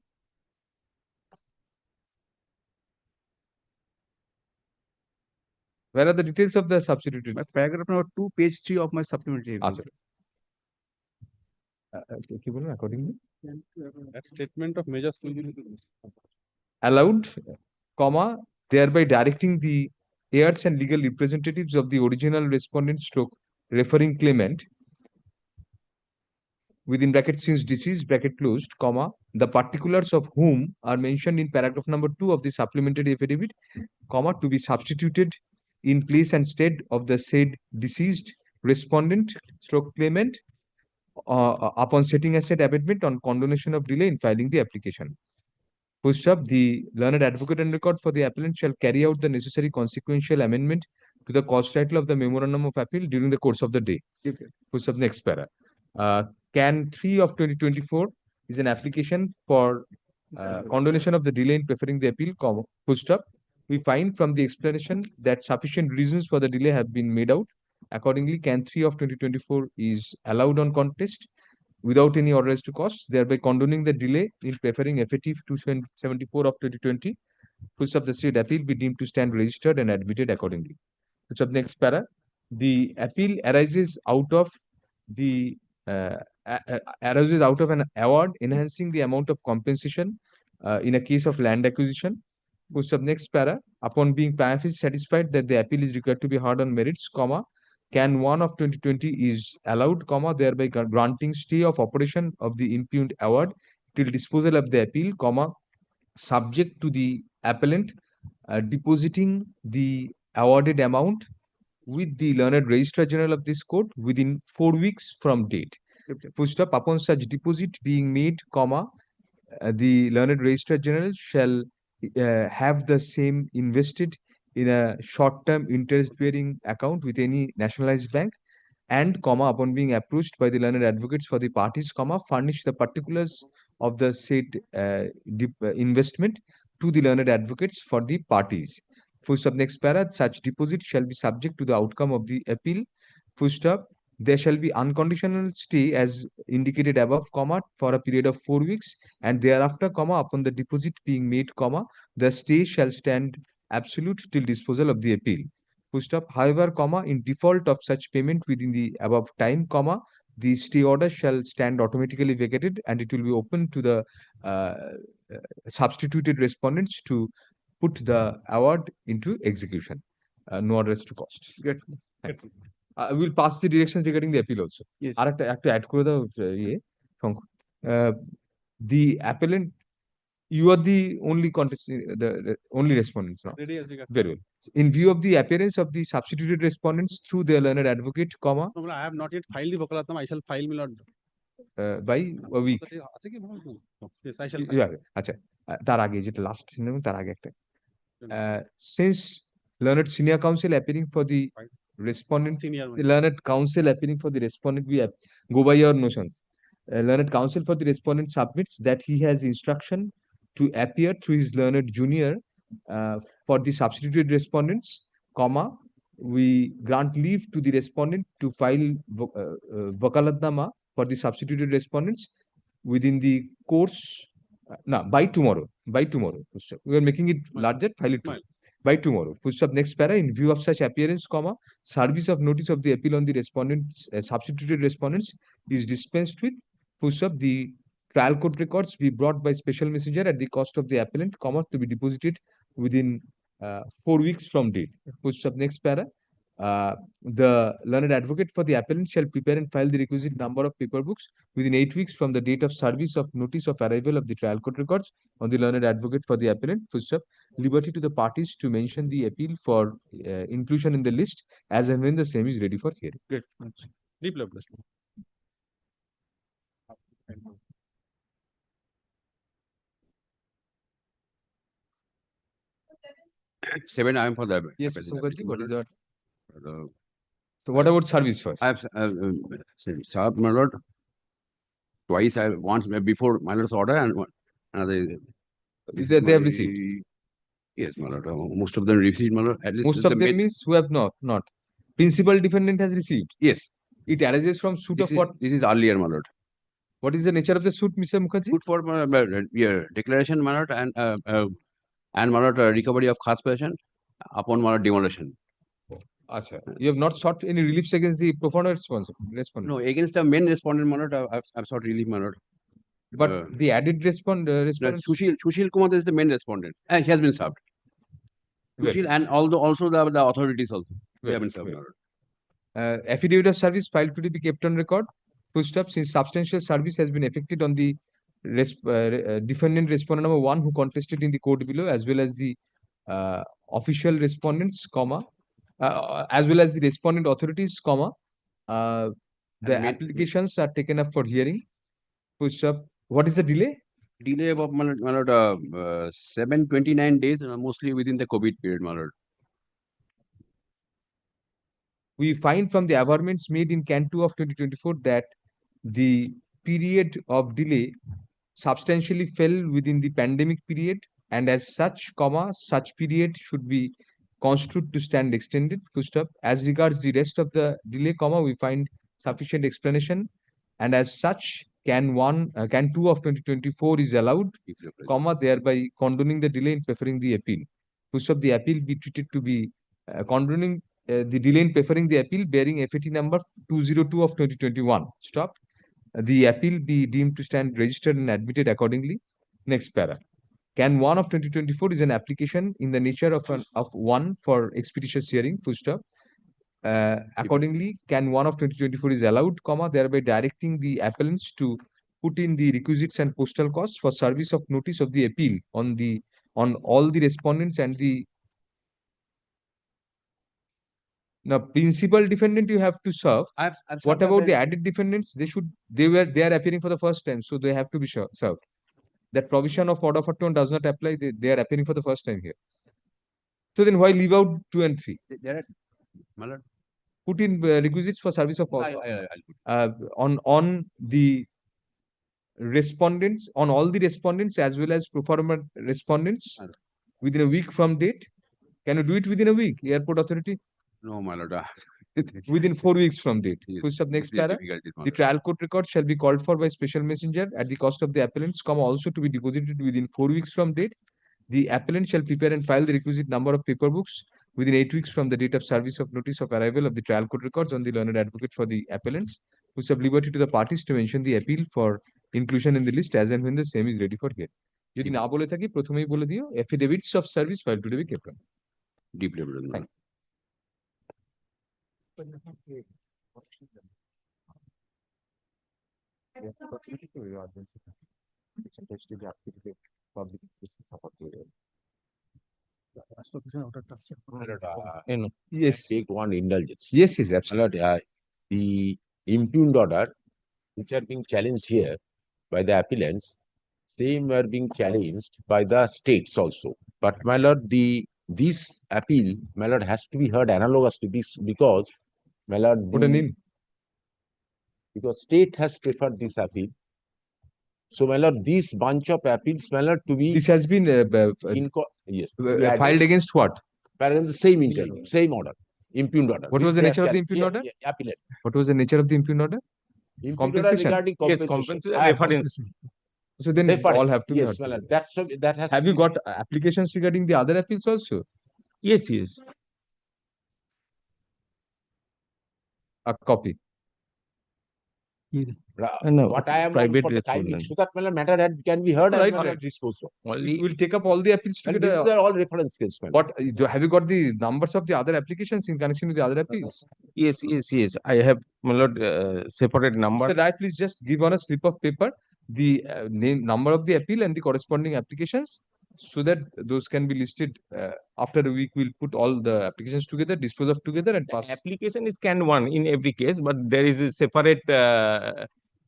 Where are the details of the substituted? My paragraph number 2, page 3 of my supplementary. আচ্ছা কি বলুন accordingly That statement of measures will be allowed comma thereby directing the heirs and legal representatives of the original respondent stroke referring claimant within bracket since deceased bracket closed comma the particulars of whom are mentioned in paragraph number 2 of the supplementary affidavit comma to be substituted in place and stead of the said deceased respondent stroke claimant upon setting aside abatement on condonation of delay in filing the application. Post up, the learned advocate and record for the appellant shall carry out the necessary consequential amendment to the cause title of the memorandum of appeal during the course of the day. Post up next para. Can 3 of 2024 is an application for condonation of the delay in preferring the appeal, comma, post up. We find from the explanation that sufficient reasons for the delay have been made out. Accordingly, can 3 of 2024 is allowed on contest without any order as to costs, thereby condoning the delay in preferring FAT 274 of 2020. Push of the said appeal be deemed to stand registered and admitted accordingly. Push up next para. The appeal arises out of the an award enhancing the amount of compensation in a case of land acquisition. Push up next para. Upon being prima facie satisfied that the appeal is required to be heard on merits, comma, can 1 of 2020 is allowed, comma, thereby granting stay of operation of the impugned award till disposal of the appeal, comma, subject to the appellant depositing the awarded amount with the learned registrar general of this court within 4 weeks from date. Full stop. Upon such deposit being made, comma, the learned registrar general shall have the same invested in a short-term interest-bearing account with any nationalized bank and, comma, upon being approached by the learned advocates for the parties, comma, furnish the particulars of the said investment to the learned advocates for the parties. Full stop next para. Such deposit shall be subject to the outcome of the appeal. Full stop. There shall be unconditional stay as indicated above, comma, for a period of 4 weeks and thereafter, comma, upon the deposit being made, comma, the stay shall stand absolute till disposal of the appeal. Full stop. However, comma, in default of such payment within the above time, comma, the stay order shall stand automatically vacated and it will be open to the substituted respondents to put the award into execution. No orders to cost. Good. We'll pass the directions regarding the appeal also. Yes. আর একটা add করে দাও the appellant, you are the only contest, the only respondents now. ready as regards. Very well. In view of the appearance of the substituted respondents through their learned advocate, comma, No, I have not yet filed the Vokalatam. I shall file my lord. by a week. আছে কি বলবো? Yes, I shall. Yeah, আচ্ছা তার আগে যেটা last তার আগে একটা since learned senior counsel appearing for the respondent, Senior the learned counsel appearing for the respondent, we go by your notions. Learned counsel for the respondent submits that he has instruction to appear through his learned junior for the substituted respondents, comma, we grant leave to the respondent to file vakalatnama for the substituted respondents within the course, by tomorrow. We are making it larger, file it by tomorrow. Push up next para. In view of such appearance, comma, service of notice of the appeal on the respondents, substituted respondents is dispensed with. Push up the trial court records be brought by special messenger at the cost of the appellant, comma, to be deposited within 4 weeks from date. Push up next para. The learned advocate for the appellant shall prepare and file the requisite number of paper books within 8 weeks from the date of service of notice of arrival of the trial court records on the learned advocate for the appellant. Full stop. Liberty to the parties to mention the appeal for inclusion in the list as and when the same is ready for hearing. Great. Deep level. 7, I am for the. Yes, Sogaji, what is that? Uh, So what about service first? I have served, my lord. twice, once before my lord's order and another. They have received. Yes, my lord. Most of them received, my lord. At least Most of them means who have not. Principal defendant has received. Yes. It arises from suit of what? This is earlier, my lord. What is the nature of the suit, Mr. Mukherjee? Suit for declaration, my lord, and my lord, recovery of khas possession upon my lord demolition. Acha. You have not sought any reliefs against the proforma respondent? No, against the main respondent, my lord, I've sought relief, my lord. But the added respondent. Sushil Kumar is the main respondent. He has been served. Sushil and also the authorities also. They have been served, my lord. Affidavit of service filed to be kept on record. Full stop. Since substantial service has been effected on the defendant respondent number 1 who contested in the court below, as well as the official respondents, as well as the respondent authorities, the applications are taken up for hearing. Full stop. What is the delay? Delay of my lord, 729 days, mostly within the COVID period, my lord. We find from the averments made in Can 2 of 2024 that the period of delay substantially fell within the pandemic period, and as such, such period should be construed to stand extended. Full stop. As regards the rest of the delay, we find sufficient explanation, and as such, Can 2 of 2024 is allowed, thereby condoning the delay in preferring the appeal. Full stop. The appeal be treated to be condoning the delay in preferring the appeal bearing FAT number 202 of 2021. Stop. The appeal be deemed to stand registered and admitted accordingly. Next para. Can 1 of 2024 is an application in the nature of one for expeditious hearing. Full stop. Accordingly, Can 1 of 2024 is allowed, thereby directing the appellants to put in the requisites and postal costs for service of notice of the appeal on all the respondents and the now principal defendant you have to serve. What about the added defendants? They are appearing for the first time, so they have to be served. That provision of order for tone does not apply. They are appearing for the first time here. So then why leave out 2 and 3? Put in requisites for service of on the respondents, on all the respondents as well as pro forma respondents within a week from date. Can you do it within a week, Airport Authority? No, my lord. Within 4 weeks from date. Full stop. Next para. The trial court record shall be called for by special messenger at the cost of the appellants, also to be deposited within 4 weeks from date. The appellant shall prepare and file the requisite number of paper books within 8 weeks from the date of service of notice of arrival of the trial court records on the learned advocate for the appellants, who have liberty to the parties to mention the appeal for inclusion in the list as and when the same is ready for hearing. যদি না বলে থাকি প্রথমেই বলে দিও affidavits of service filed to be kept on. Deeply. Thank you. Yes. Take one indulgence. Yes, absolutely. The impugned order, which are being challenged here by the appellants, same are being challenged by the states also. But my lord, this appeal, my lord, has to be heard analogous to this because, my lord, because state has preferred this appeal. So, my lord, this bunch of appeals, my lord, to be this has been filed against what? Against the same interim, same order, impugned order. What was the nature of the impugned order? Appellate. What was the nature of the impugned order? Compensation. Regarding compensation. Yes, compensation. Reference. So then all have to be yes, heard. That has. Have you got applications regarding the other appeals also? Yes. A copy. No, what I am private for the timing, so that matter that can be heard and disposed of. We'll take up all the appeals together. These are all reference cases. What have you got the numbers of the other applications in connection with the other appeals? Yes. I have, my lord, separate number. Sir, please just give on a slip of paper the number of the appeal and the corresponding applications, so that those can be listed. After a week, we'll put all the applications together, dispose of together, and pass. Application is Can 1 in every case, but there is a separate.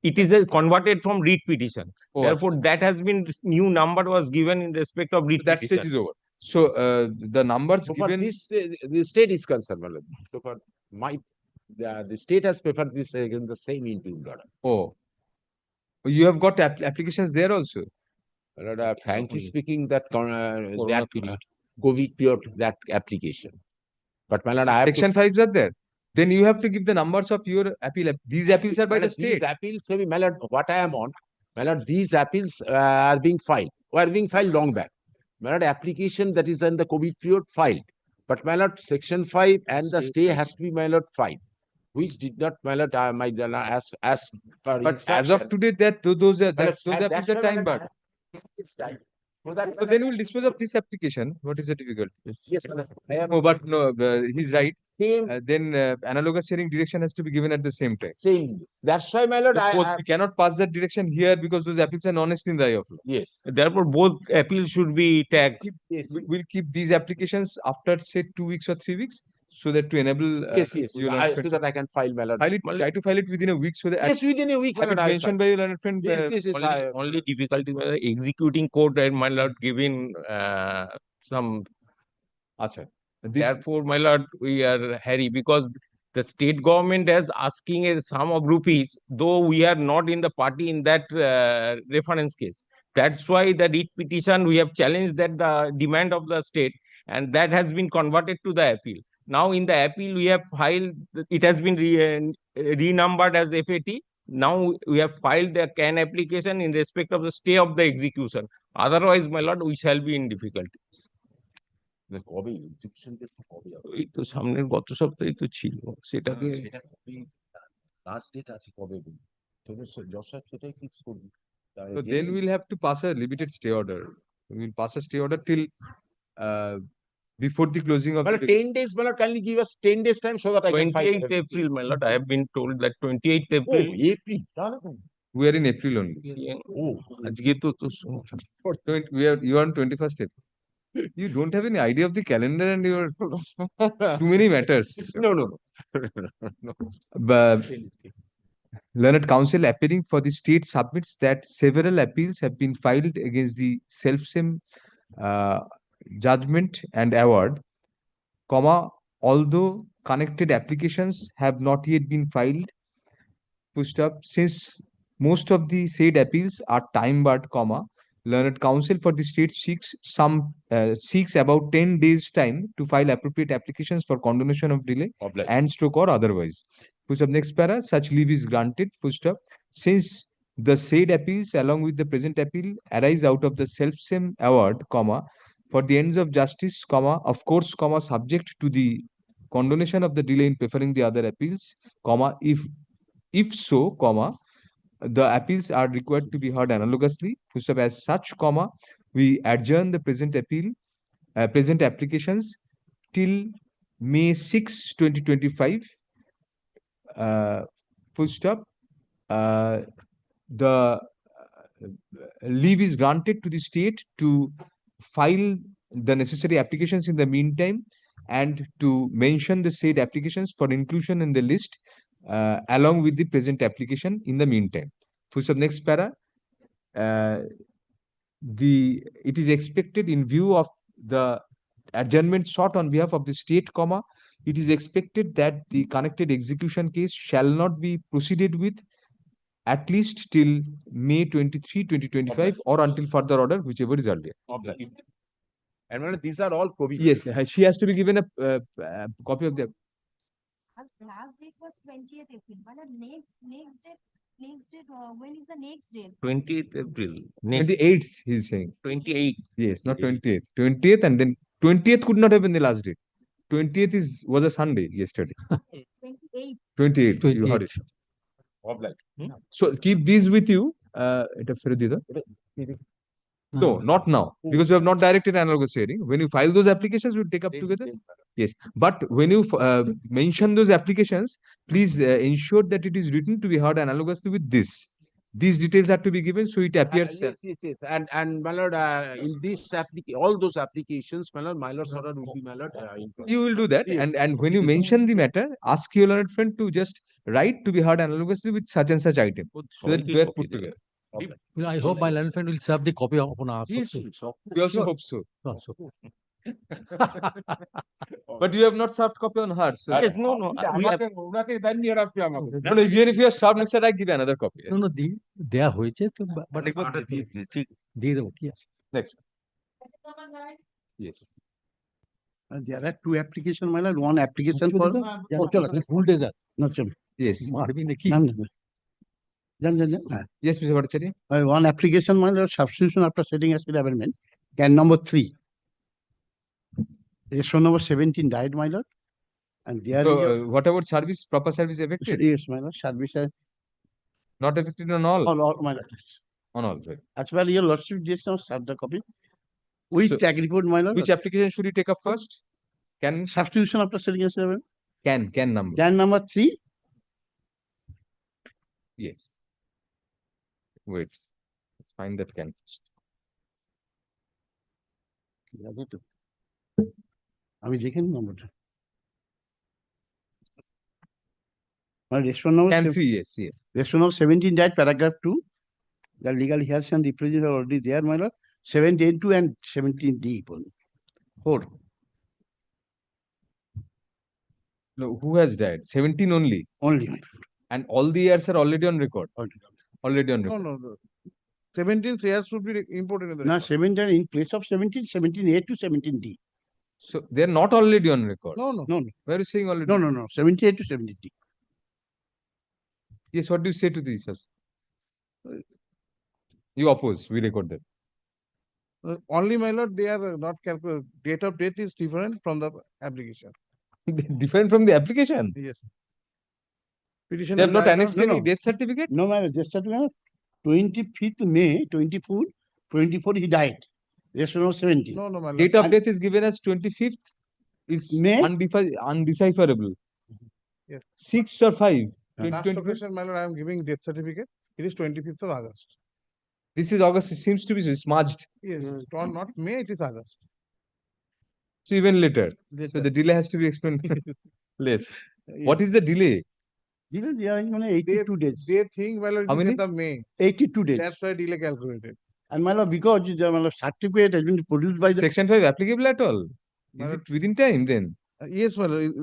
It is converted from read petition. Therefore, that has been new number was given in respect of read that petition. stage is over. So the numbers so given. For this, the state is concerned. So for the state has preferred this against the same impugned order. Oh. You have got applications there also. Frankly speaking, that Corona period. COVID period, that application. But my lord, I have Section 5s are there. Then you have to give the numbers of your appeal. These appeals are by the state. These appeals, say, my lord, what I am on, my lord, these appeals are being filed. Were being filed long back. My lord, application that is in the COVID period filed. But my lord, section 5 and the stay has to be, my lord, filed, which did not, my lord, my lord, as per But as of instruction. today, that those are My lord, those appeals that's are why, my time lord, barred. it's time. So that, So then we'll dispose of this application. What is the difficulty? yes, my lord, I have No, but no, he's right. same Then analogous hearing direction has to be given at the same time. same. That's why, my lord, Suppose we cannot pass that direction here because those appeals are honest in the eye of law. yes. Therefore, both appeals should be tagged. Yes, We'll keep these applications after say 2 weeks or 3 weeks, so that to enable yes, yes. your So learned friend that I can file, my lord. file it, try to file it within a week so that Yes, within a week, my have it lord, I'll mentioned by your learned friend. Yes, yes, yes. Only difficulty was executing court and my lord giving some. Acha. Therefore, my lord, we are hurry because the state government is asking a sum of rupees, though we are not in the party in that reference case. That's why the writ petition we have challenged that the demand of the state, and that has been converted to the appeal. Now in the appeal we have filed, it has been renumbered as FAT. Now we have filed the CAN application in respect of the stay of the execution. Otherwise, my lord, we shall be in difficulties. কবে injection test কবে হবে? এই তো সামনের গত সপ্তাহে তো ছিল সেটাকে সেটা কবে লাস্ট ডেট আছে কবে বলি? তবে জজ সাহেব সেটাই ফিক্স করবে। So then we'll have to pass a limited stay order. We'll pass a stay order till before the closing of Well, the 10 days, my lord, kindly give us 10 days time so that I can file. 28th April, my lord. I have been told that 28th April. Oh, April. We are in April only. Oh, আজকে তো you are on 21st April. You don't have any idea of the calendar and your too many matters. No, no, no. But Learned Counsel appearing for the state submits that several appeals have been filed against the self-same judgment and award, comma, although connected applications have not yet been filed, pushed up, since most of the said appeals are time barred, comma, Learned Counsel for the state seeks about 10 days time to file appropriate applications for condonation of delay and stroke or otherwise. Push up next para, such leave is granted, full stop, since the said appeals along with the present appeal arise out of the self-same award, comma, for the ends of justice, comma, of course, comma, subject to the condonation of the delay in preferring the other appeals, comma, if so, comma, the appeals are required to be heard analogously, full stop, as such, comma, we adjourn the present present applications till May 6, 2025. Full stop. The leave is granted to the state to file the necessary applications in the meantime and to mention the said applications for inclusion in the list along with the present application in the meantime. Full stop. Next para. It is expected in view of the adjournment sought on behalf of the state, comma, it is expected that the connected execution case shall not be proceeded with at least till May 23, 2025 or until further order, whichever is earlier. And well, these are all COVID. Yes, she has to be given a copy of the. Last date was 20th April, but next date, when is the next date? 20th April. 28th, he's saying. 28th. Yes, not 28th. 20th and then 20th could not have been the last date. 20th was a Sunday yesterday. 28th. 28th, you heard it. So keep these with you. No, not now, because you have not directed analogous hearing. When you file those applications, we'll take up together. Yes, but when you mention those applications, please ensure that it is written to be heard analogously with this. These details are to be given, so it appears. Yes, yes, yes. And my lord, in this all those applications, my lord's order will be, my lord. You will do that, Yes. and when you mention the matter, ask your learned friend to just write to be heard analogously with such and such item, so that they are put together. I hope my learned friend will serve the copy upon us. Yes, we also hope so. But you have not served copy on her. So Yes, no, no. We have, no, no, even if you have served, Mr. I give you another copy. No, no, দেয়া হয়েছে তো but ঠিক দিয়ে দেবো কি আছে Next. Yes. There are two applications, my lord. One application for. full desert. No, sir. Yes. মারবি নাকি No, no, no. Yes, Mr. Bhattacharya. One application, my lord, substitution after setting aside amendment. Can number 3. Registrar number 17 died, my lord. And there So, is a, what about service, proper service affected? yes, my lord, service has Not affected on all? all, my lord. On all, right. As well, your lordship just now served the copy. With So, tag report, my lord. Which application should you take up first? Can Substitution after setting aside amendment. can number? Can number 3. Yes. Wait. Let's find that can first. আমি দেখে নিই নম্বরটা মানে restaurant number Can 3, yes, yes. Restaurant number 17 died paragraph 2. The legal heirs and representatives are already there, my lord. 17(2) and 17(d). 4. No, who has died? 17 only. Only. And all the years are already on record. Already on No, record. no, no. 17 shares should be imported in the Now record. 17 in place of 17, 17A to 17D. So they are not already on record. No, no. No, Where are you saying already? no, no, no. 78 to 70D. Yes, what do you say to this, sir? You oppose, we record that. Only, my lord, they are not calculated. Date of death is different from the application. Different from the application? Yes. Petition. They have not annexed any death certificate? No, my lord, just that 25th May 24 he died. Restaurant number 17. No, no, my lord. Date of death is given as 25th. It's May? undecipherable. Yes. 6 or 5. Last 2024. occasion, my lord, I am giving death certificate. It is 25th of August. This is August. It seems to be smudged. Yes, not May, it is August. So even later. So Later. the delay has to be explained less. What is the delay? Delay there are only 82 days. They think, my lord, How it is many? at the May. 82 days. That's why delay calculated. And my lord, because the my lord, certificate has been produced by the Section 5 applicable at all? Is it within time then? Yes, my lord.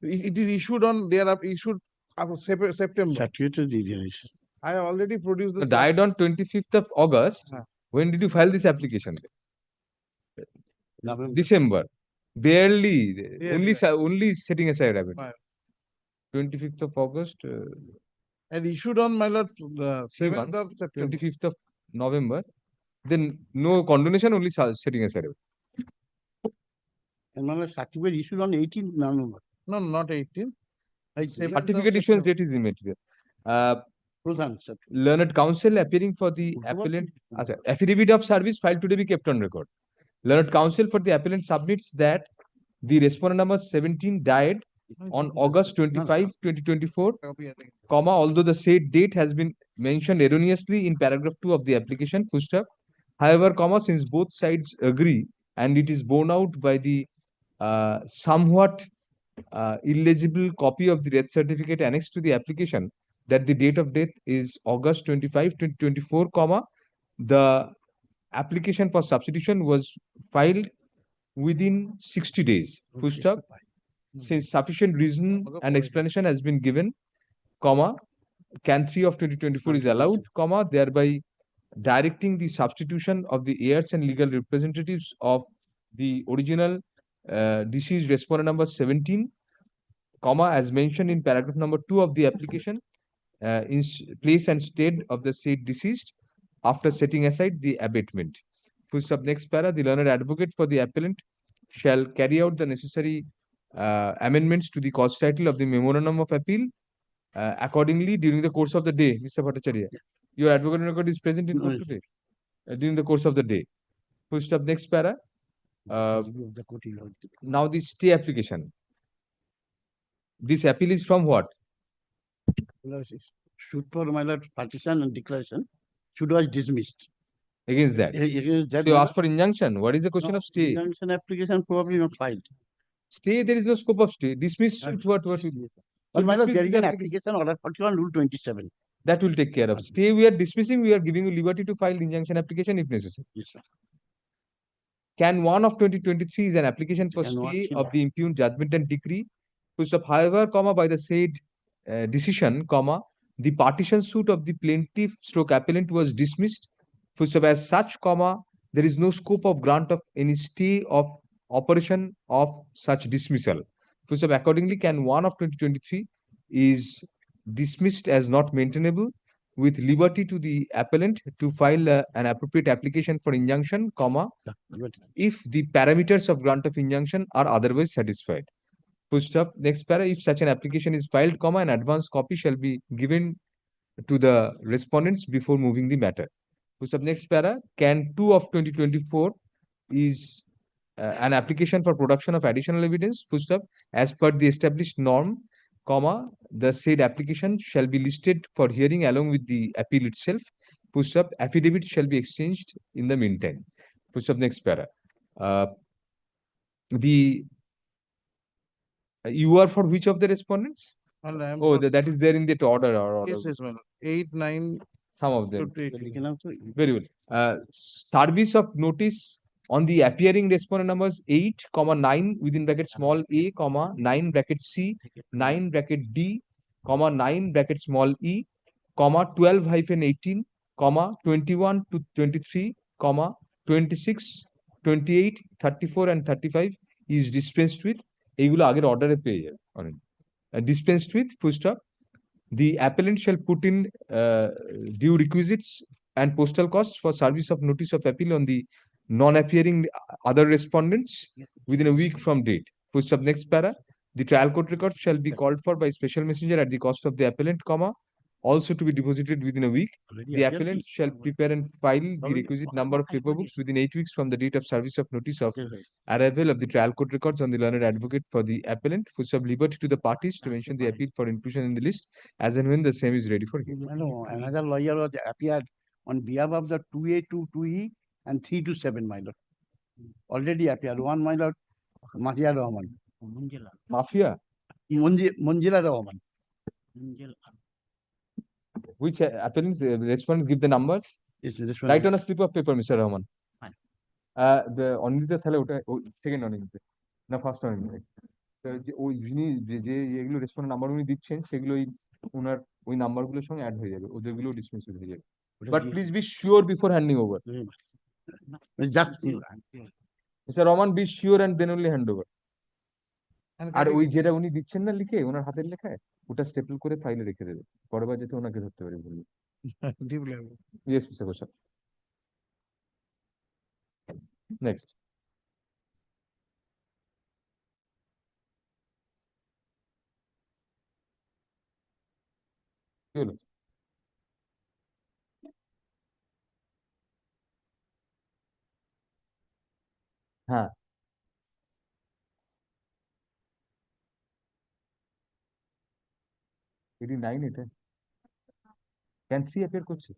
It is issued on, they are issued September. certificate is the I have already produced this. Died on 25th of August. When did you file this application? December. Barely. Yes, Only setting aside a bit. Right. 25th of August. And issued on, my lord, the 7th months, of September. 25th of November. Then no condonation, only setting aside. and my lord, certificate issued on 18th November. No, not 18. Certificate issuance date is immaterial. Pradhan, sir. Learned counsel appearing for the appellant. Affidavit of service filed today be kept on record. Learned counsel for the appellant submits that the respondent number 17 died on August 25, 2024, comma, although the said date has been mentioned erroneously in paragraph 2 of the application, full stop. However, comma, since both sides agree and it is borne out by the somewhat illegible copy of the death certificate annexed to the application that the date of death is August 25, 2024, comma, the application for substitution was filed within 60 days, full stop. Since sufficient reason and explanation has been given, comma, can 3 of 2024 is allowed, comma, thereby directing the substitution of the heirs and legal representatives of the original deceased respondent number 17, comma, as mentioned in paragraph number 2 of the application, in place and state of the said deceased after setting aside the abatement. Full stop. Next para, the learned advocate for the appellant shall carry out the necessary amendments to the cause title of the memorandum of appeal accordingly during the course of the day. Mr. Bhattacharya, your advocate record is present in court today during the course of the day. Full stop. Next para. Now the stay application. This appeal is from what? Should for my lord partition and declaration should was dismissed. Against that. Against that, So you my ask for injunction. What is the question No, of stay? injunction application probably not filed. Stay, there is no scope of stay. Dismiss suit, what? But So my lord, dismiss there is the an application. application order 41 rule 27. That will take care of. Stay, we are dismissing, we are giving you liberty to file injunction application if necessary. Yes, sir. Can 1 of 2023 is an application for Can one stay kill of the impugned judgment and decree, full stop, however, comma, by the said decision, comma, the partition suit of the plaintiff stroke appellant was dismissed, full stop, as such, comma, there is no scope of grant of any stay of operation of such dismissal. Full stop, accordingly, can 1 of 2023 is dismissed as not maintainable, with liberty to the appellant to file an appropriate application for injunction, comma, if the parameters of grant of injunction are otherwise satisfied. Full stop. Next para, if such an application is filed, comma, an advance copy shall be given to the respondents before moving the matter. Full stop. Next para, can 2 of 2024 is an application for production of additional evidence, full stop, as per the established norm, comma, the said application shall be listed for hearing along with the appeal itself, full stop, affidavit shall be exchanged in the meantime. Full stop. Next para. The you are for which of the respondents? Well, I am Oh, for- that is there in that order or order. Yes, yes, well, 8, 9. Some of them. You can also. Very well. Service of notice on the appearing respondent numbers 8, 9 within bracket small a, 9 bracket c, 9 bracket d, 9 bracket small e, 12-18, 21 to 23, 26, 28, 34 and 35 is dispensed with. এইগুলো আগের অর্ডারে পেয়ে যাবে dispensed with, full stop. The appellant shall put in due requisites and postal costs for service of notice of appeal on the non-appearing other respondents within a week from date. Full stop. Next para. The trial court record shall be called for by special messenger at the cost of the appellant, comma, also to be deposited within a week. The appellant shall prepare and file the requisite number of paper books within 8 weeks from the date of service of notice of arrival of the trial court records on the learned advocate for the appellant, full stop, liberty to the parties to mention the appeal for inclusion in the list as and when the same is ready for hearing. No, another lawyer was appeared on behalf of the 2A to 2E and 3 to 7, my lord. Already appeared. One, my lord, Mafia Rahman. Mafia? Munjila Rahman. Which appellants respondents give the numbers? Yes, this one. Write on a slip of paper, Mr. Rahman. The Anindita তাহলে ওটা second Anindita না first Anindita যে ওই যিনি যে এগুলো response number উনি দিচ্ছেন সেগুলো ওনার ওই নাম্বারগুলোর সঙ্গে অ্যাড হয়ে যাবে ওদেরগুলো ডিসমিস হয়ে যাবে but please be sure before handing over Mister Rahman be sure and then only hand over আর ওই যেটা উনি দিচ্ছেন না লিখে ওনার হাতের লেখায় ওটা স্টেপল করে ফাইলে রেখে দেবে পরের বার যাতে ওনাকে ধরতে পারি বলবো ইয়েস মিস্টার ঘোষাল নেক্সট কি হলো হ্যাঁ এটি 9 এটা ক্যান 3 অ্যাপিয়ার করছে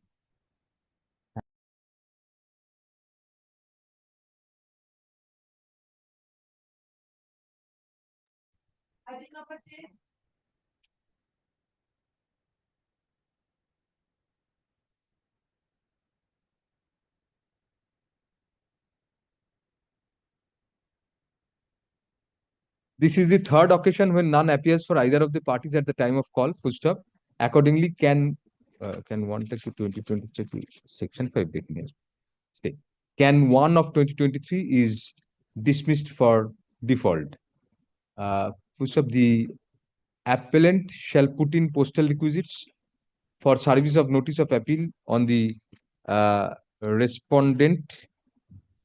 This is the third occasion when none appears for either of the parties at the time of call, full stop. Accordingly, can 1 to 2023 section 5 stay. Can 1 of 2023 is dismissed for default. Full stop. The appellant shall put in postal requisites for service of notice of appeal on the respondent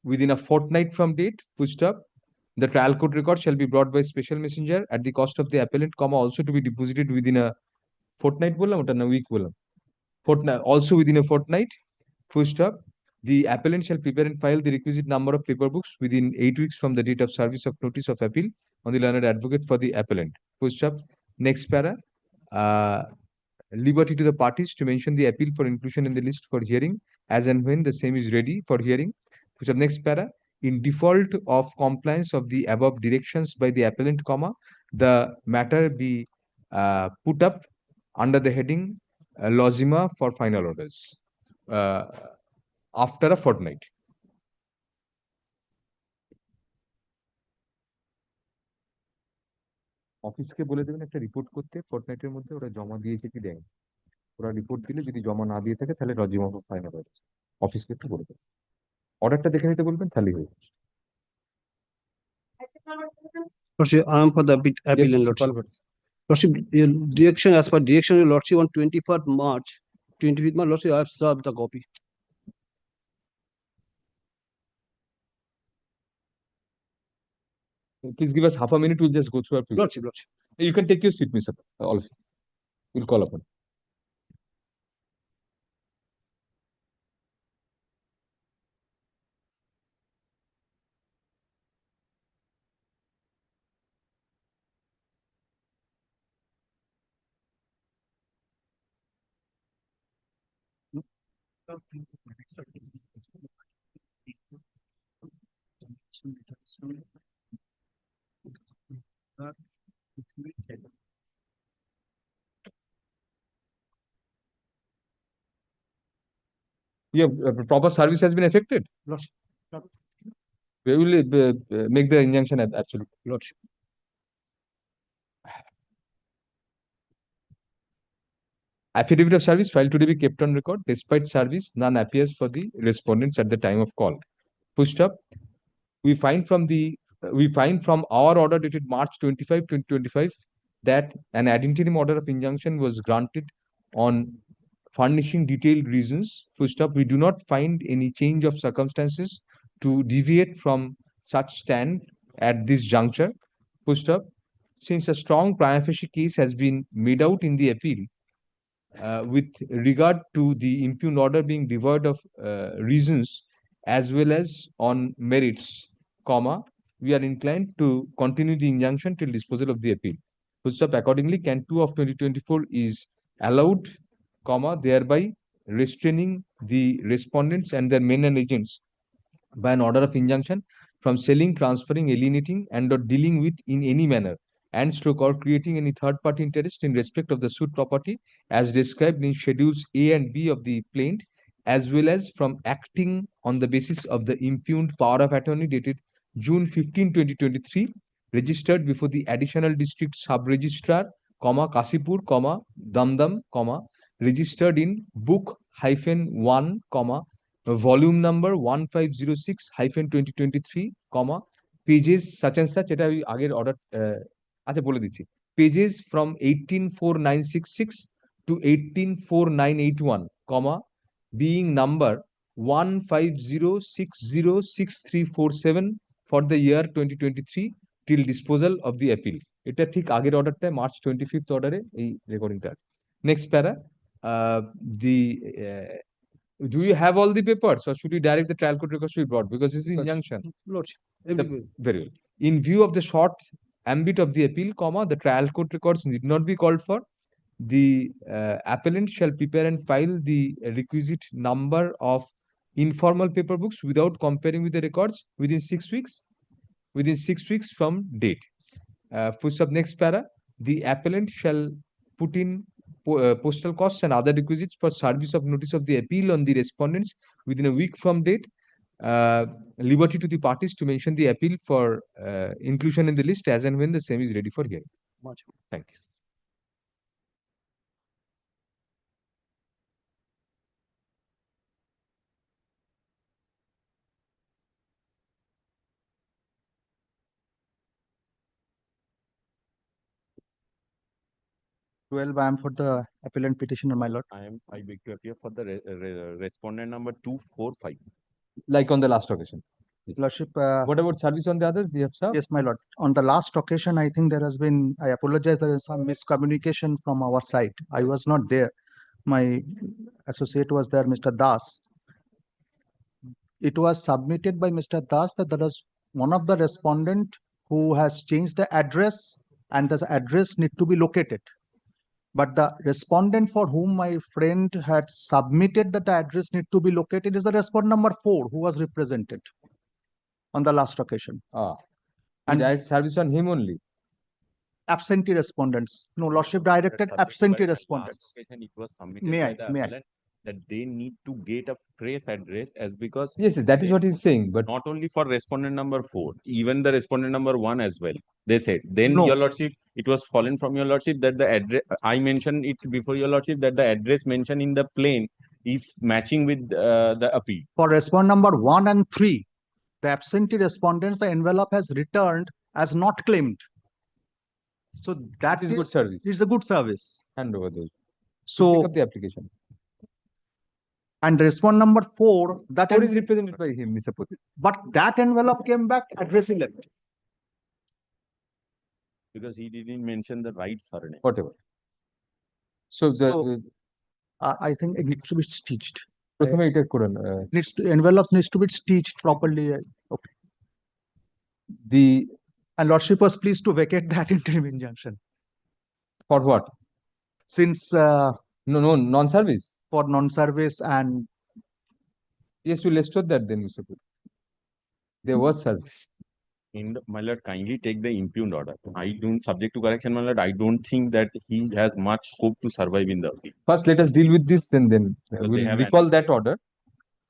within a fortnight from date, full stop. The trial court record shall be brought by special messenger at the cost of the appellant, comma, also to be deposited within a fortnight, week, fortnight, also within a fortnight, full stop. The appellant shall prepare and file the requisite number of paper books within 8 weeks from the date of service of notice of appeal on the learned advocate for the appellant, full stop. Next para, liberty to the parties to mention the appeal for inclusion in the list for hearing as and when the same is ready for hearing. So next para, in default of compliance of the above directions by the appellant, comma, the matter be put up under the heading lozima for final orders after a fortnight. অফিসকে বলে দেবেন একটা report করতে ফোর্টনাইটের মধ্যে ওরা জমা দিয়েছে কি দেয়নি। ওরা রিপোর্ট দিলে যদি জমা না দিয়ে থাকে তাহলে রজিম অফ ফাইনাল হয়ে যাচ্ছে। অফিসকে একটু বলে দেবেন, অর্ডারটা দেখে নিতে বলবেন, তাহলেই হয়ে যাবে। Lordship, I am for the appeal Yes, and Mr. lordship. Palvers. Lordship, direction as per direction of lordship on 21st March, 25th March, lordship, I have served the copy. Please give us half a minute, we'll just go through our previous. Lordship. You can take your seat, Mr. All of you. We'll call upon. Yeah, proper service has been affected. Lordship. We will make the injunction absolute. Lordship. Affidavit of service filed to be kept on record. Despite service, none appears for the respondents at the time of call. Pushed up. We find from our order dated March 25, 2025 that an ad interim order of injunction was granted on furnishing detailed reasons. First up, we do not find any change of circumstances to deviate from such stand at this juncture. First up, since a strong prima facie case has been made out in the appeal with regard to the impugned order being devoid of reasons as well as on merits, we are inclined to continue the injunction till disposal of the appeal. First up, accordingly, Can 2 of 2024 is allowed, thereby restraining the respondents and their men and agents by an order of injunction from selling, transferring, alienating, and or dealing with in any manner and stroke or creating any third party interest in respect of the suit property as described in schedules A and B of the plaint, as well as from acting on the basis of the impugned power of attorney dated June 15, 2023, registered before the additional district sub-registrar, Kasipur, Damdam, registered in book -1, volume number 1506-2023, pages such and such, এটা ওই আগের order আচ্ছা বলে দিচ্ছি, pages from 184966 to 184981, being number 150606347 for the year 2023 till disposal of the appeal. এটা ঠিক আগের অর্ডারটা মার্চ 25th অর্ডারে এই রেকর্ডিংটা আছে। নেক্সট প্যারা, do you have all the papers or should we direct the trial court records to be brought because this is injunction? Lordship. Very well. In view of the short ambit of the appeal, the trial court records need not be called for. The appellant shall prepare and file the requisite number of informal paper books without comparing with the records within 6 weeks. Within 6 weeks from date. First up, next para, the appellant shall put in postal costs and other requisites for service of notice of the appeal on the respondents within a week from date. Liberty to the parties to mention the appeal for inclusion in the list as and when the same is ready for hearing. Thank you. I am for the appellant petitioner, my lord. I beg to appear for the respondent number 245. Like on the last occasion. Lordship, what about service on the others? You have served? Yes, my lord. On the last occasion, I think there has been, I apologize, there is some miscommunication from our side. I was not there. My associate was there, Mr. Das. It was submitted by Mr. Das that there was one of the respondent who has changed the address and the address need to be located. But the respondent for whom my friend had submitted that the address need to be located is the respondent number 4 who was represented on the last occasion. And direct service on him only? Absentee respondents. No, lordship directed absentee respondents. It was submitted May by I? the May I? appellant. that they need to get a fresh address as because Yes, that is what he's saying, but not only for respondent number 4, even the respondent number 1 as well. They said, then No. your lordship, it was fallen from your lordship that the address, I mentioned it before your lordship that the address mentioned in the plane is matching with the appeal. For respondent number 1 and 3, the absentee respondents, the envelope has returned as not claimed. So that is good service. It's a good service. Hand over those. So Pick up the application. And respondent number 4, that What is represented by him, Mr. Poti? but that envelope came back addressing left. Because he didn't mention the right surname. Whatever. So, I think it needs to be stitched. প্রথমে এটা করুন, Envelopes needs to be stitched properly. Okay. And Lordship was pleased to vacate that interim injunction. For what? Since no non-service. For non-service and yes, we'll restore that then, Mr. Poti. There was service. My lord, kindly take the impugned order. I don't, subject to correction, my lord, I don't think that he has much scope to survive in the appeal. First, let us deal with this, and then Because we'll they have recall that order.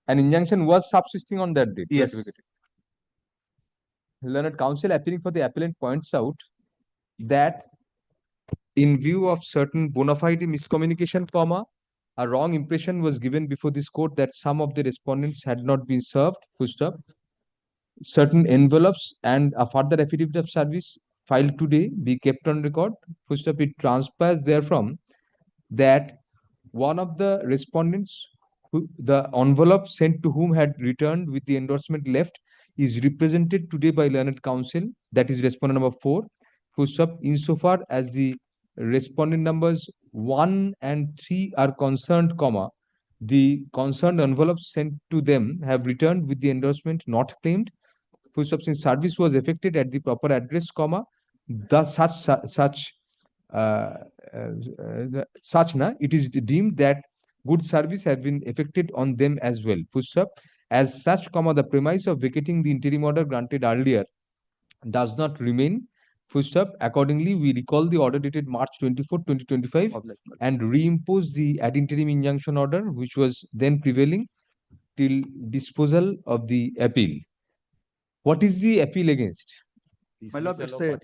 An injunction was subsisting on that date. Yes. Learned counsel appealing for the appellant points out that in view of certain bona fide miscommunication, a wrong impression was given before this court that some of the respondents had not been served, full stop. Certain envelopes and a further affidavit of service filed today be kept on record, full stop. It transpires therefrom that one of the respondents, the envelope sent to whom had returned with the endorsement left, is represented today by learned counsel, that is respondent number 4, full stop, insofar as the respondent numbers 1 and 3 are concerned, the concerned envelopes sent to them have returned with the endorsement not claimed, full stop, since service was effected at the proper address, thus it is deemed that good service have been effected on them as well, full stop. As such, the premise of vacating the interim order granted earlier does not remain, full stop. Accordingly, we recall the order dated March 24, 2025 and reimpose the ad interim injunction order, which was then prevailing till disposal of the appeal. What is the appeal against? My lord, it's a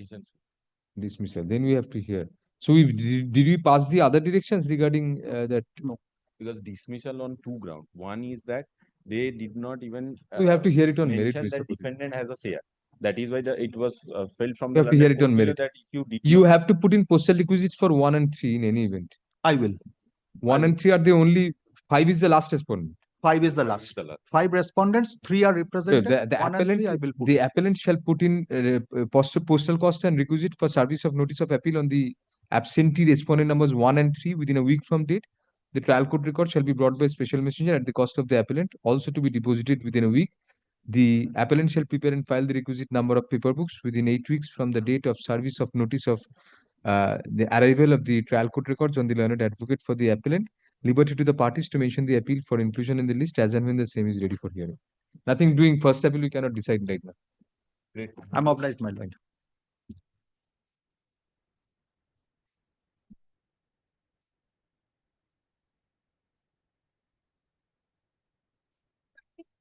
Dismissal. Then we have to hear. So, did we pass the other directions regarding that? No. Because dismissal on 2 grounds. One is that they did not even we have to hear it on merit. mention that defendant has a share. That is why it was felt from You have to hear it on merit. That if you have to put in postal requisites for 1 and 3 in any event. I will. 1 and 3 are the only, 5 is the last respondent. 5 is the last. 5 respondents, 3 are So represented. the 1 and 3 I appellant, will put. the appellant shall put in postal cost and requisite for service of notice of appeal on the absentee respondent numbers 1 and 3 within a week from date. The trial court record shall be brought by special messenger at the cost of the appellant, also to be deposited within a week. The appellant shall prepare and file the requisite number of paper books within 8 weeks from the date of service of notice of the arrival of the trial court records on the learned advocate for the appellant. Liberty to the parties to mention the appeal for inclusion in the list as and when the same is ready for hearing. Nothing doing first appeal, we cannot decide right now. Great. I'm obliged, my lord.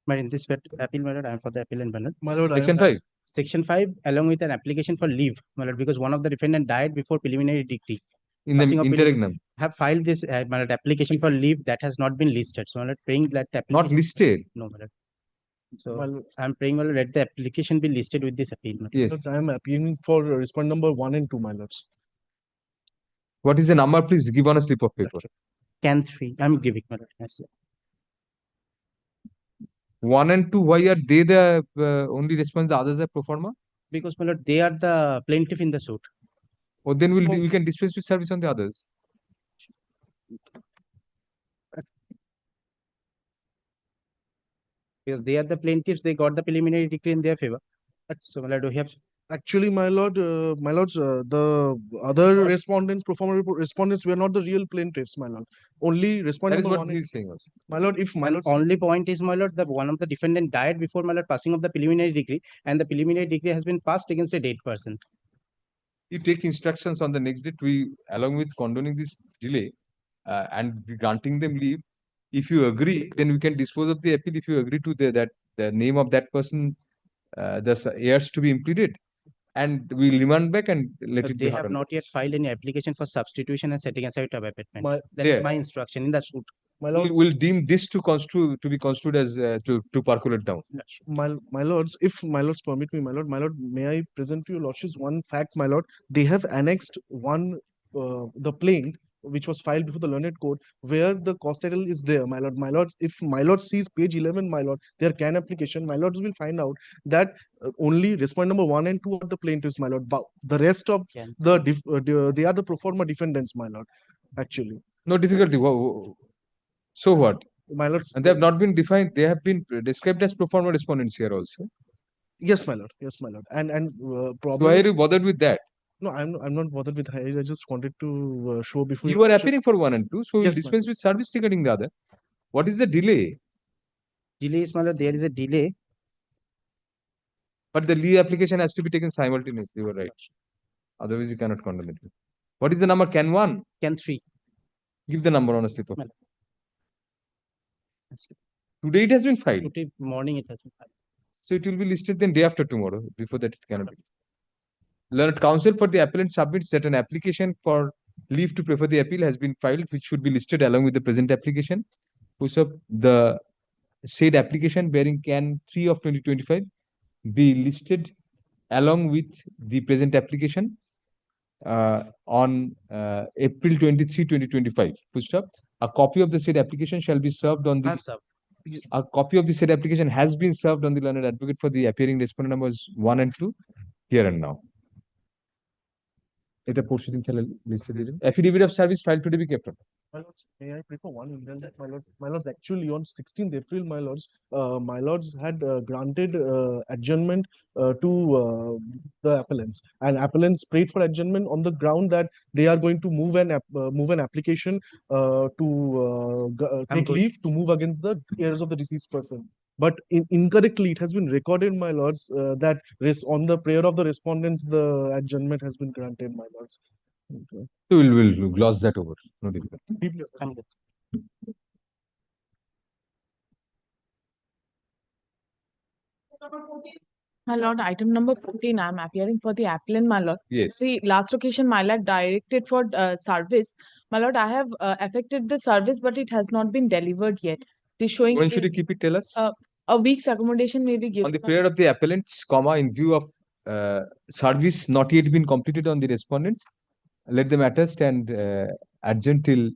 But in this appeal, my lord, I am for the appellant, my lord. My lord, Section 5. Section 5, along with an application for leave, my lord, because one of the defendant died before preliminary decree. In the Passing of interregnum. Have filed this, my lord, application for leave that has not been listed. So, my lord, praying that application. Not listed. No, my lord. So, I'm praying, my lord, let the application be listed with this appeal. My lord. Yes. I am appealing for respondent number 1 and 2, my lords. What is the number? Please give on a slip of paper. Can 3. I'm giving, my lord. Yes, sir. 1 and 2, why are they the only response, the others are pro forma? Because, my lord, they are the plaintiff in the suit. Or then we can dispense with service on the others. Because they are the plaintiffs, they got the preliminary decree in their favor. So, my lord, do we have? Actually, my lords, the other respondents, respondents were not the real plaintiffs, my lord. Only respondent That is number what 1 he's saying also. My lord, if my lord Only point is, my lord, that one of the defendant died before, my lord, passing of the preliminary decree, and the preliminary decree has been passed against a dead person. You take instructions on the next date, we, along with condoning this delay and granting them leave, If you agree, then we can dispose of the appeal. If you agree to that the name of that person, the heirs to be implemented, and we remand back and let it be They heard have on not yet filed any application for substitution and setting aside of abatement. That there. is my instruction in the suit. We'll deem this to be construed as to percolate down. My lords, if my lords permit me, my lord, may I present to your lordships one fact, my lord? They have annexed the plaint which was filed before the learned court, where the cost title is there, my lord. My lord, if my lord sees page 11, my lord, their can application, my lords will find out that only respondent number 1 and 2 are the plaintiffs, my lord. But the rest of they are the pro forma defendants, my lord. Actually, no difficulty. So what? My lords, and they have not been defined. They have been described as pro forma respondents here also. Yes, my lord. Yes, my lord. And So why are you bothered with that? No, I'm not bothered with that. I just wanted to show before you are appearing for 1 and 2, so we'll Yes, dispense with service regarding the other. What is the delay? Delay is, there is a delay. But the leave application has to be taken simultaneously. You are right. Otherwise, you cannot condemn it. What is the number? Can 1? Can 3. Give the number on a slip of paper. Today it has been filed. Today morning it has been filed. So it will be listed then day after tomorrow. Before that, it cannot be. Learned counsel for the appellant submits that an application for leave to prefer the appeal has been filed, which should be listed along with the present application. Push up the said application bearing can 3 of 2025 be listed along with the present application on April 23, 2025. Push up. A copy of the said application shall be served on the. A copy of the said application has been served on the learned advocate for the appearing respondent numbers 1 and 2 here and now. এটা proceeding listed. Affidavit of service filed today be kept on. My lords, may I prefer one indulgence that my lords, actually on 16th April, my lords had granted adjournment to the appellants, and appellants prayed for adjournment on the ground that they are going to move an application to take leave to move against the heirs of the deceased person. But incorrectly, it has been recorded, my lords, that on the prayer of the respondents, the adjournment has been granted, my lords. Okay. So we'll gloss that over. No difficulty. My lord, item number 14, I'm appearing for the appellant, my lord. Yes. See, last occasion, my lord directed for service. My lord, I have affected the service, but it has not been delivered yet. The showing. When should you keep it? Tell us. A week's accommodation may be given. On the period of the appellants, in view of service not yet been completed on the respondents, let the matter stand adjourned till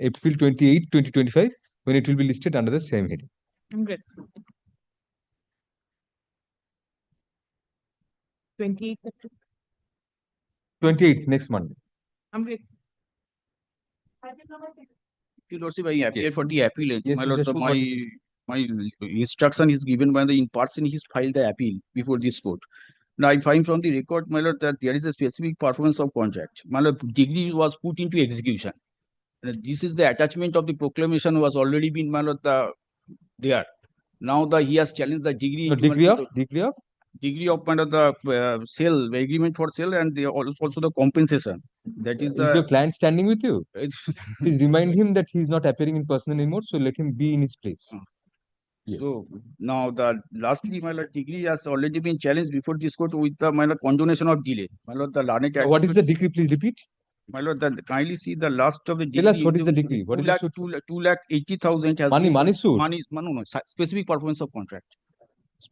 April 28, 2025, when it will be listed under the same heading. I'm great. 28th. 28th, next Monday. I'm great. Your Lordship, I appear for the appellant. Yes, My Lord, Mr. my instruction is given by the in person. He's filed the appeal before this court. Now I find from the record, my Lord, that there is a specific performance of contract. My Lord, degree was put into execution. And this is the attachment of the proclamation was already been, my Lord, there. Now he has challenged the degree. No, degree of my Lord, the sale, the agreement for sale, and also the compensation. That is your client standing with you? Please remind him that he is not appearing in person anymore, so let him be in his place. Yes. So now lastly, my Lord, degree has already been challenged before this court with the my Lord condonation of delay. My Lord, the learned. What is the decree? Please repeat. My Lord, kindly see the last of the decree. Tell us what is the decree? What is 2,80,000 has money? Been, money suit. Money, no, specific performance of contract.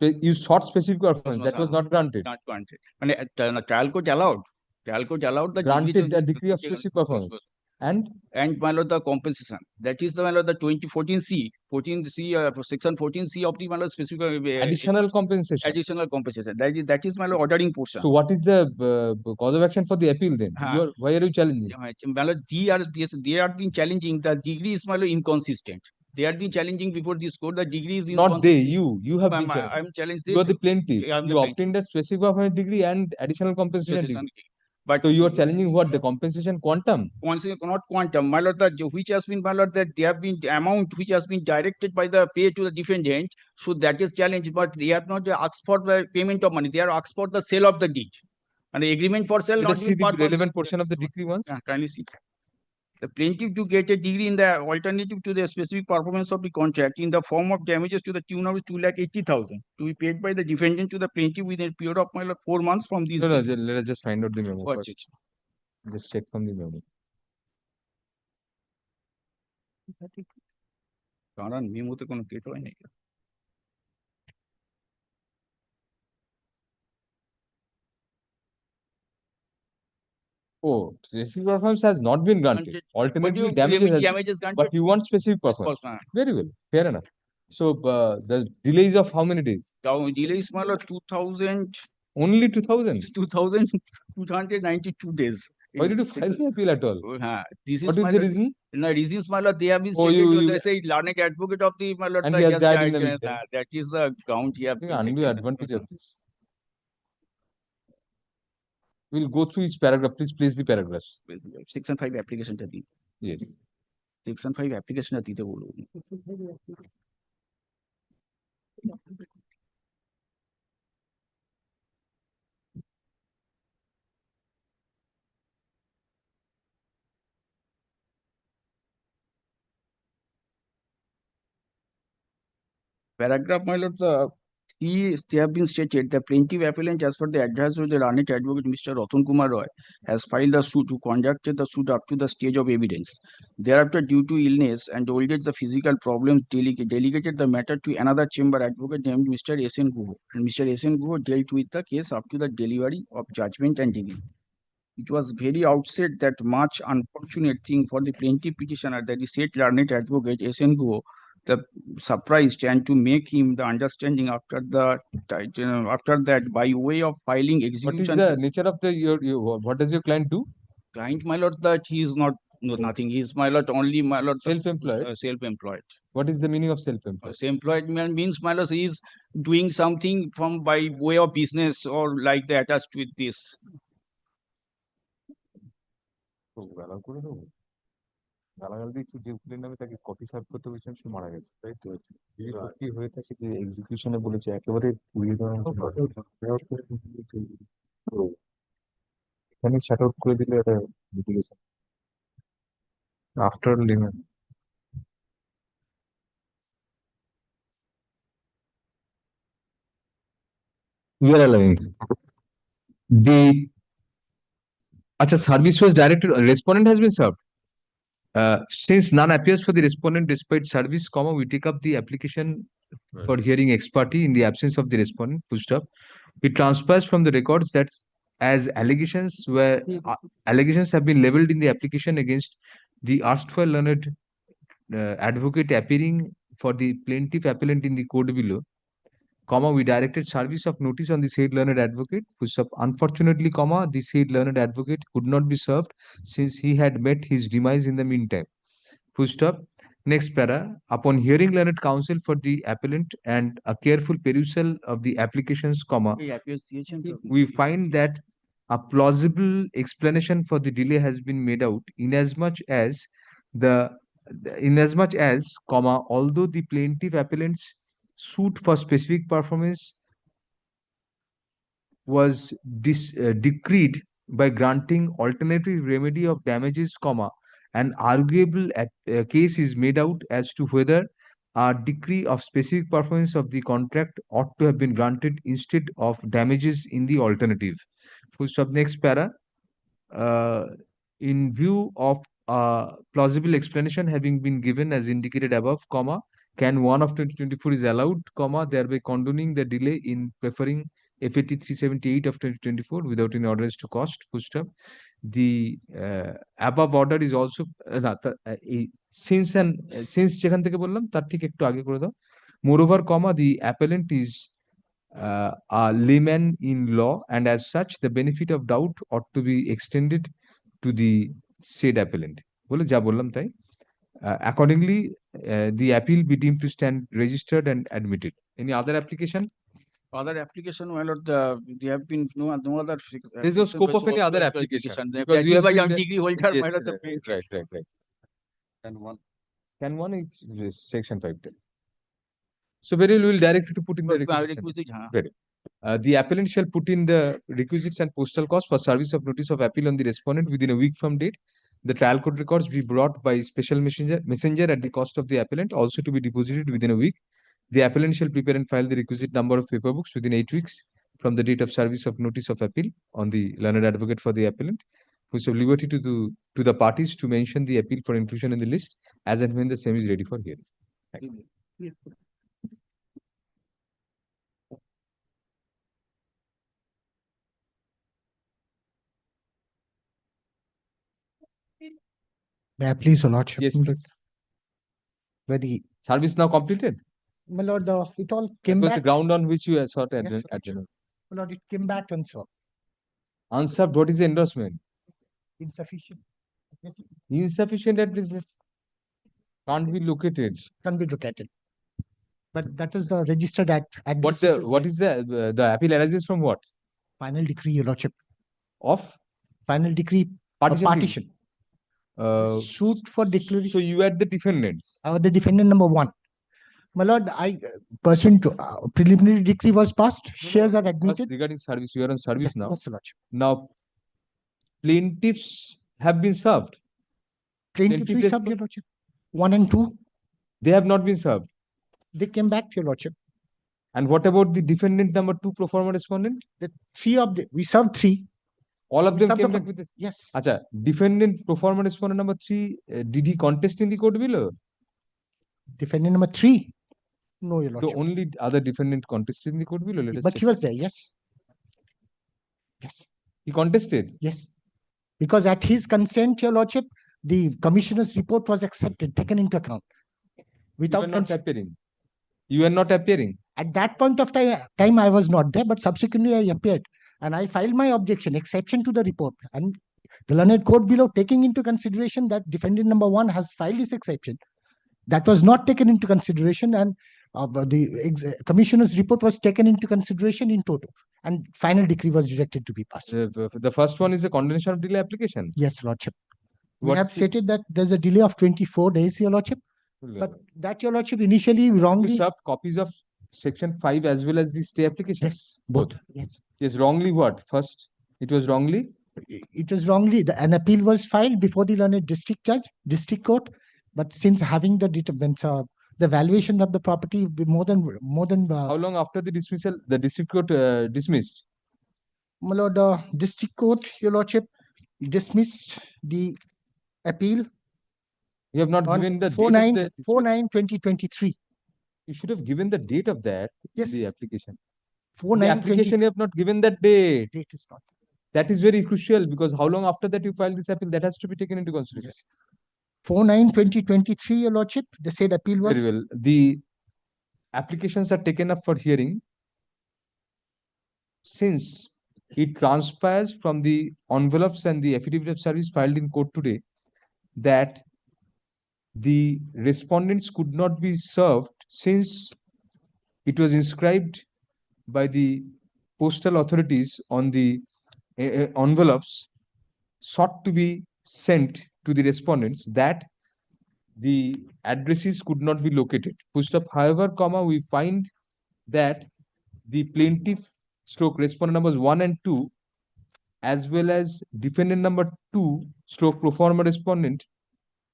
You sought specific performance. That was not granted. Not granted. And trial court allowed. Trial court allowed the granted a decree of specific performance. And my Lord, the compensation. That is the my Lord, the 2014C, 14C, section 14C of the my Lord specific additional compensation. Additional compensation. That is my Lord ordering portion. So what is the cause of action for the appeal then? Why are you challenging? My Lord, they are being challenging. The degree is my Lord inconsistent. They are being challenging before this court. The degree is not they. You have been challenged. I'm challenged. You are the plaintiff. You obtained a specific performance degree and additional compensation degree. But so you are challenging what? The compensation quantum? Not quantum. My Lord, which has been, my Lord, that they have been the amount which has been directed by the pay to the defendant. So that is challenged, but they have not asked for the payment of money. They are asked for the sale of the deed. And the agreement for sale. Let us see the relevant portion of the decree once. Kindly see. The plaintiff to get a degree in the alternative to the specific performance of the contract in the form of damages to the tune of 2,80,000 to be paid by the defendant to the plaintiff within a period of 4 months from this No, date. let us just find out the memo What's first. Just check from the memo. কারণ মেমোতে কোনো Kate হয় নাকি? Oh, specific performance has not been granted. Alternatively, damages granted. but you want specific performance. Very well, fair enough. So the delays of how many days? Delays 2000. Only 2000. 2,292 days. Why did you file the appeal at all? This What is is the reason? No, reasons, my lord, they have been Oh, stated to say learned advocate of the my lord. And he has died in the meantime. That is the count here. Undue advantage of this. We'll go through each paragraph. Please place the paragraphs. Section 5 application টা দিই। Yes. Section 5 application টা দিতে বলুন। Paragraph, my lord, they have been stated the plaintiff appellant, as per the advice of the learned advocate Mr. Ratan Kumar Roy, has filed a suit to conducted the suit up to the stage of evidence. Thereafter, due to illness and old age, the physical problems delegated the matter to another chamber advocate named Mr. S.N. Guho. And Mr. S.N. Guho dealt with the case up to the delivery of judgment and degree. It was very outset that much unfortunate thing for the plaintiff petitioner that the said learned advocate S.N. Guho the surprised and to make him the understanding after that by way of filing execution. What is the nature of the what does your client do? Client, my lord, that he is not nothing. He is, my lord, only, my lord, self-employed. Self-employed. What is the meaning of self-employed? Self-employed means, my lord, he is doing something from by way of business or like that attached with this. গালাগাল দিচ্ছি যে উকিলের নামে তাকে copy serve করতে বলছেন সে মারা গেছে তাই তো যদি হয়ে থাকে যে এক্সিকিউশনে বলেছে একেবারে পুড়িয়ে দেওয়া এখানে শাট আউট করে দিলে এটা litigation after limit we are allowing the service was directed respondent has been served. Since none appears for the respondent despite service, we take up the application for hearing ex parte in the absence of the respondent. Full stop. It transpires from the records that as allegations have been leveled in the application against the erstwhile learned advocate appearing for the plaintiff appellant in the code below, we directed service of notice on the said learned advocate. Full stop. Unfortunately, the said learned advocate could not be served since he had met his demise in the meantime. Full stop. Next para. Upon hearing learned counsel for the appellant and a careful perusal of the applications, we find that a plausible explanation for the delay has been made out inasmuch as although the plaintiff appellant's suit for specific performance was decreed by granting alternative remedy of damages, an arguable case is made out as to whether a decree of specific performance of the contract ought to have been granted instead of damages in the alternative. Full stop. Next para. In view of plausible explanation having been given as indicated above, can 1 of 2024 is allowed, thereby condoning the delay in preferring FAT 378 of 2024 without any orders to cost. Full stop. The above order is also since যেখান থেকে বললাম তার ঠিক একটু আগে করে দাও. Moreover, the appellant is a layman in law and as such the benefit of doubt ought to be extended to the said appellant. বলে যা বললাম তাই. Accordingly, the appeal be deemed to stand registered and admitted. Any other application? Other application, my lord, there have been no other. There's no scope of any other application. Because you have been degree holder, yes, my lord, right. Can one is section 510. So very well, we will direct you to put in the requisition. Very. The appellant shall put in the requisites and postal cost for service of notice of appeal on the respondent within a week from date. The trial court records be brought by special messenger at the cost of the appellant, also to be deposited within a week. The appellant shall prepare and file the requisite number of paper books within 8 weeks from the date of service of notice of appeal on the learned advocate for the appellant, who have liberty to the parties to mention the appeal for inclusion in the list as and when the same is ready for hearing. Thank you. May I please, Your Lordship? Yes, please. Where the Service now completed? My Lord, it all That came was back. the ground on which you sought Yes, Your Lordship. adjournment. My Lord, it came back unsolved. Unserved, what is the endorsement? Insufficient. Yes, Insufficient at least can't be located. can be located. But that is the registered address. What is the appeal arises from what? Final decree, Your Lordship. Of? Final decree Partition. partition. Suit for declaration. So you are the defendants. The defendant number 1. My Lord, pursuant to preliminary decree was passed. Shares are admitted. Regarding service, you are on service Yes, now. yes, Your Lordship. Now, plaintiffs have been served. Plaintiff is served, Your Lordship. 1 and 2. They have not been served. They came back, Your Lordship. And what about the defendant number 2 pro forma respondent? The 3 of the we served 3. All of We them served came the- back with this. Yes. Acha, defendant pro forma respondent number 3, did he contest in the court below? Defendant number 3. No, Your Lordship. The only other defendant contested in the court below. Let us But check. he was there, yes. Yes. He contested. Yes. Because at his consent, Your Lordship, the commissioner's report was accepted, taken into account. You Without are not consent. appearing. You are not appearing. At that point of time, I was not there, but subsequently I appeared. And I filed my objection, exception to the report. And the learned court below, taking into consideration that defendant number 1 has filed this exception, that was not taken into consideration, and commissioner's report was taken into consideration in total. And final decree was directed to be passed. The first one is a condemnation of delay application. Yes, Lordship. We What have is it? stated that there's a delay of 24 days, Your Lordship. But that, Your Lordship, initially You wrongly. served copies of section 5 as well as the stay application. Yes, both. Yes. Yes, wrongly what? First, it was wrongly. It was wrongly. An appeal was filed before the learned district judge, district court. But since having the valuation of the property be more than How long after the dismissal, the district court dismissed? My Lord, district court, Your Lordship, dismissed the appeal. You have not on given the 4/9 date of the 4/9/2023. You should have given the date of that. Yes. The application. 4/9/2023. The application you have not given that date. Date is not. That is very crucial because how long after that you file this appeal, that has to be taken into consideration. 4/9/2023, Your Lordship, the said appeal was. Very well. The applications are taken up for hearing since it transpires from the envelopes and the affidavit of service filed in court today that the respondents could not be served since it was inscribed by the postal authorities on the envelopes sought to be sent to the respondents that the addresses could not be located. However, we find that the plaintiff stroke respondent numbers 1 and 2 as well as defendant number 2 stroke pro forma respondent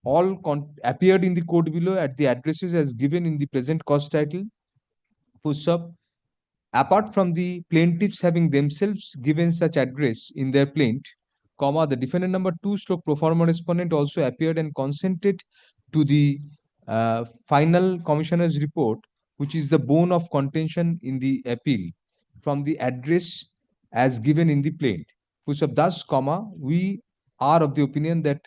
all appeared in the court below at the addresses as given in the present cause title. Apart from the plaintiffs having themselves given such address in their plaint, the defendant number 2 stroke pro forma respondent also appeared and consented to the final commissioner's report, which is the bone of contention in the appeal from the address as given in the plaint. Thus, we are of the opinion that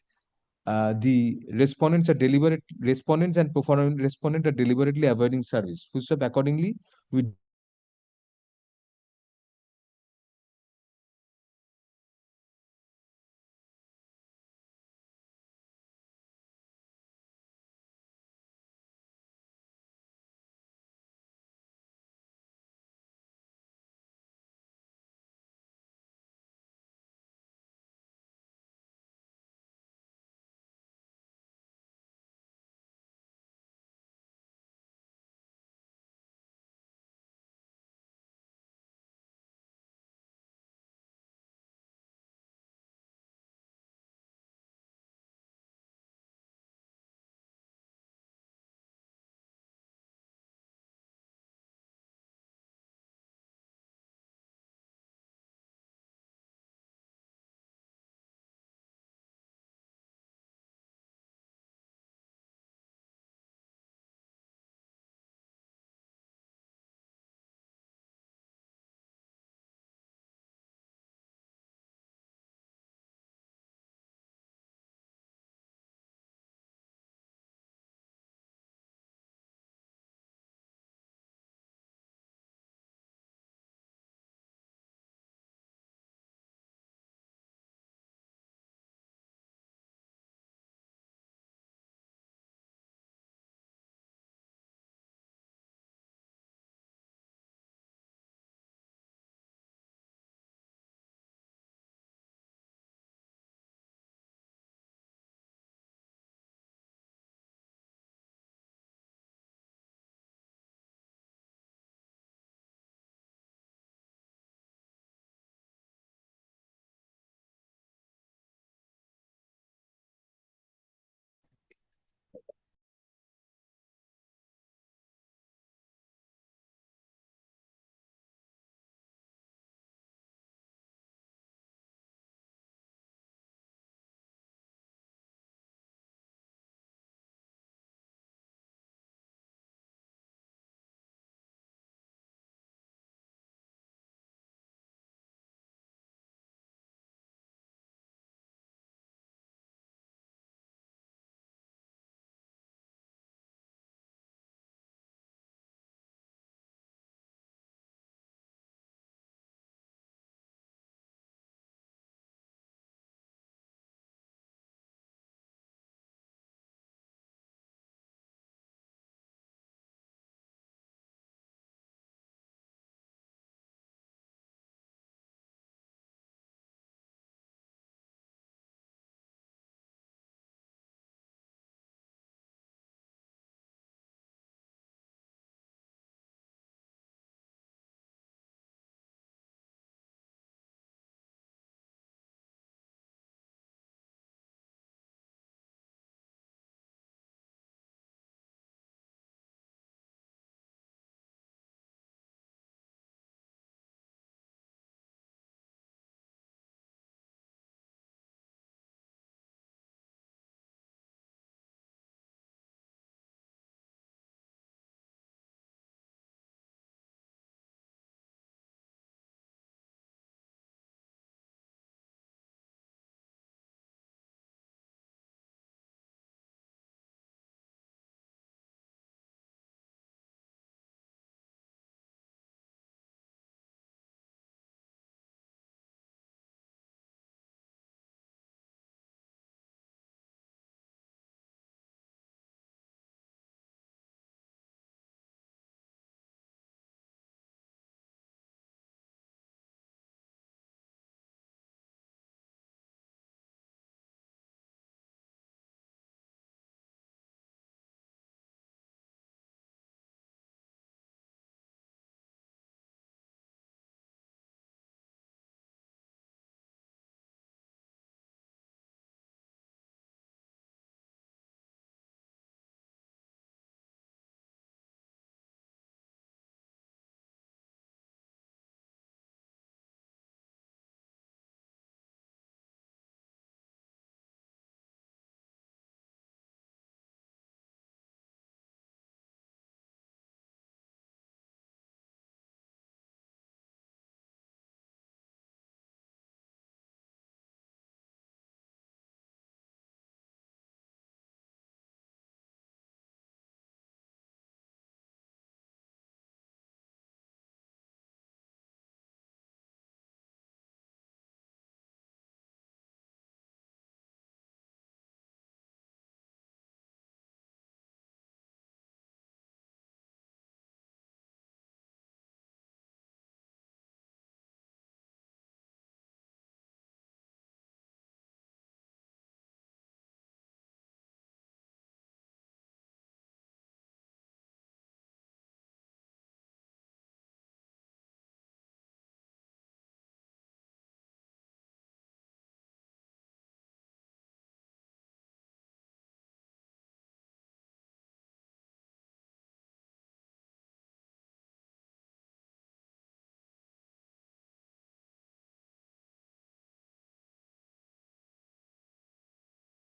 the respondents and pro forma respondent are deliberately avoiding service. Accordingly, we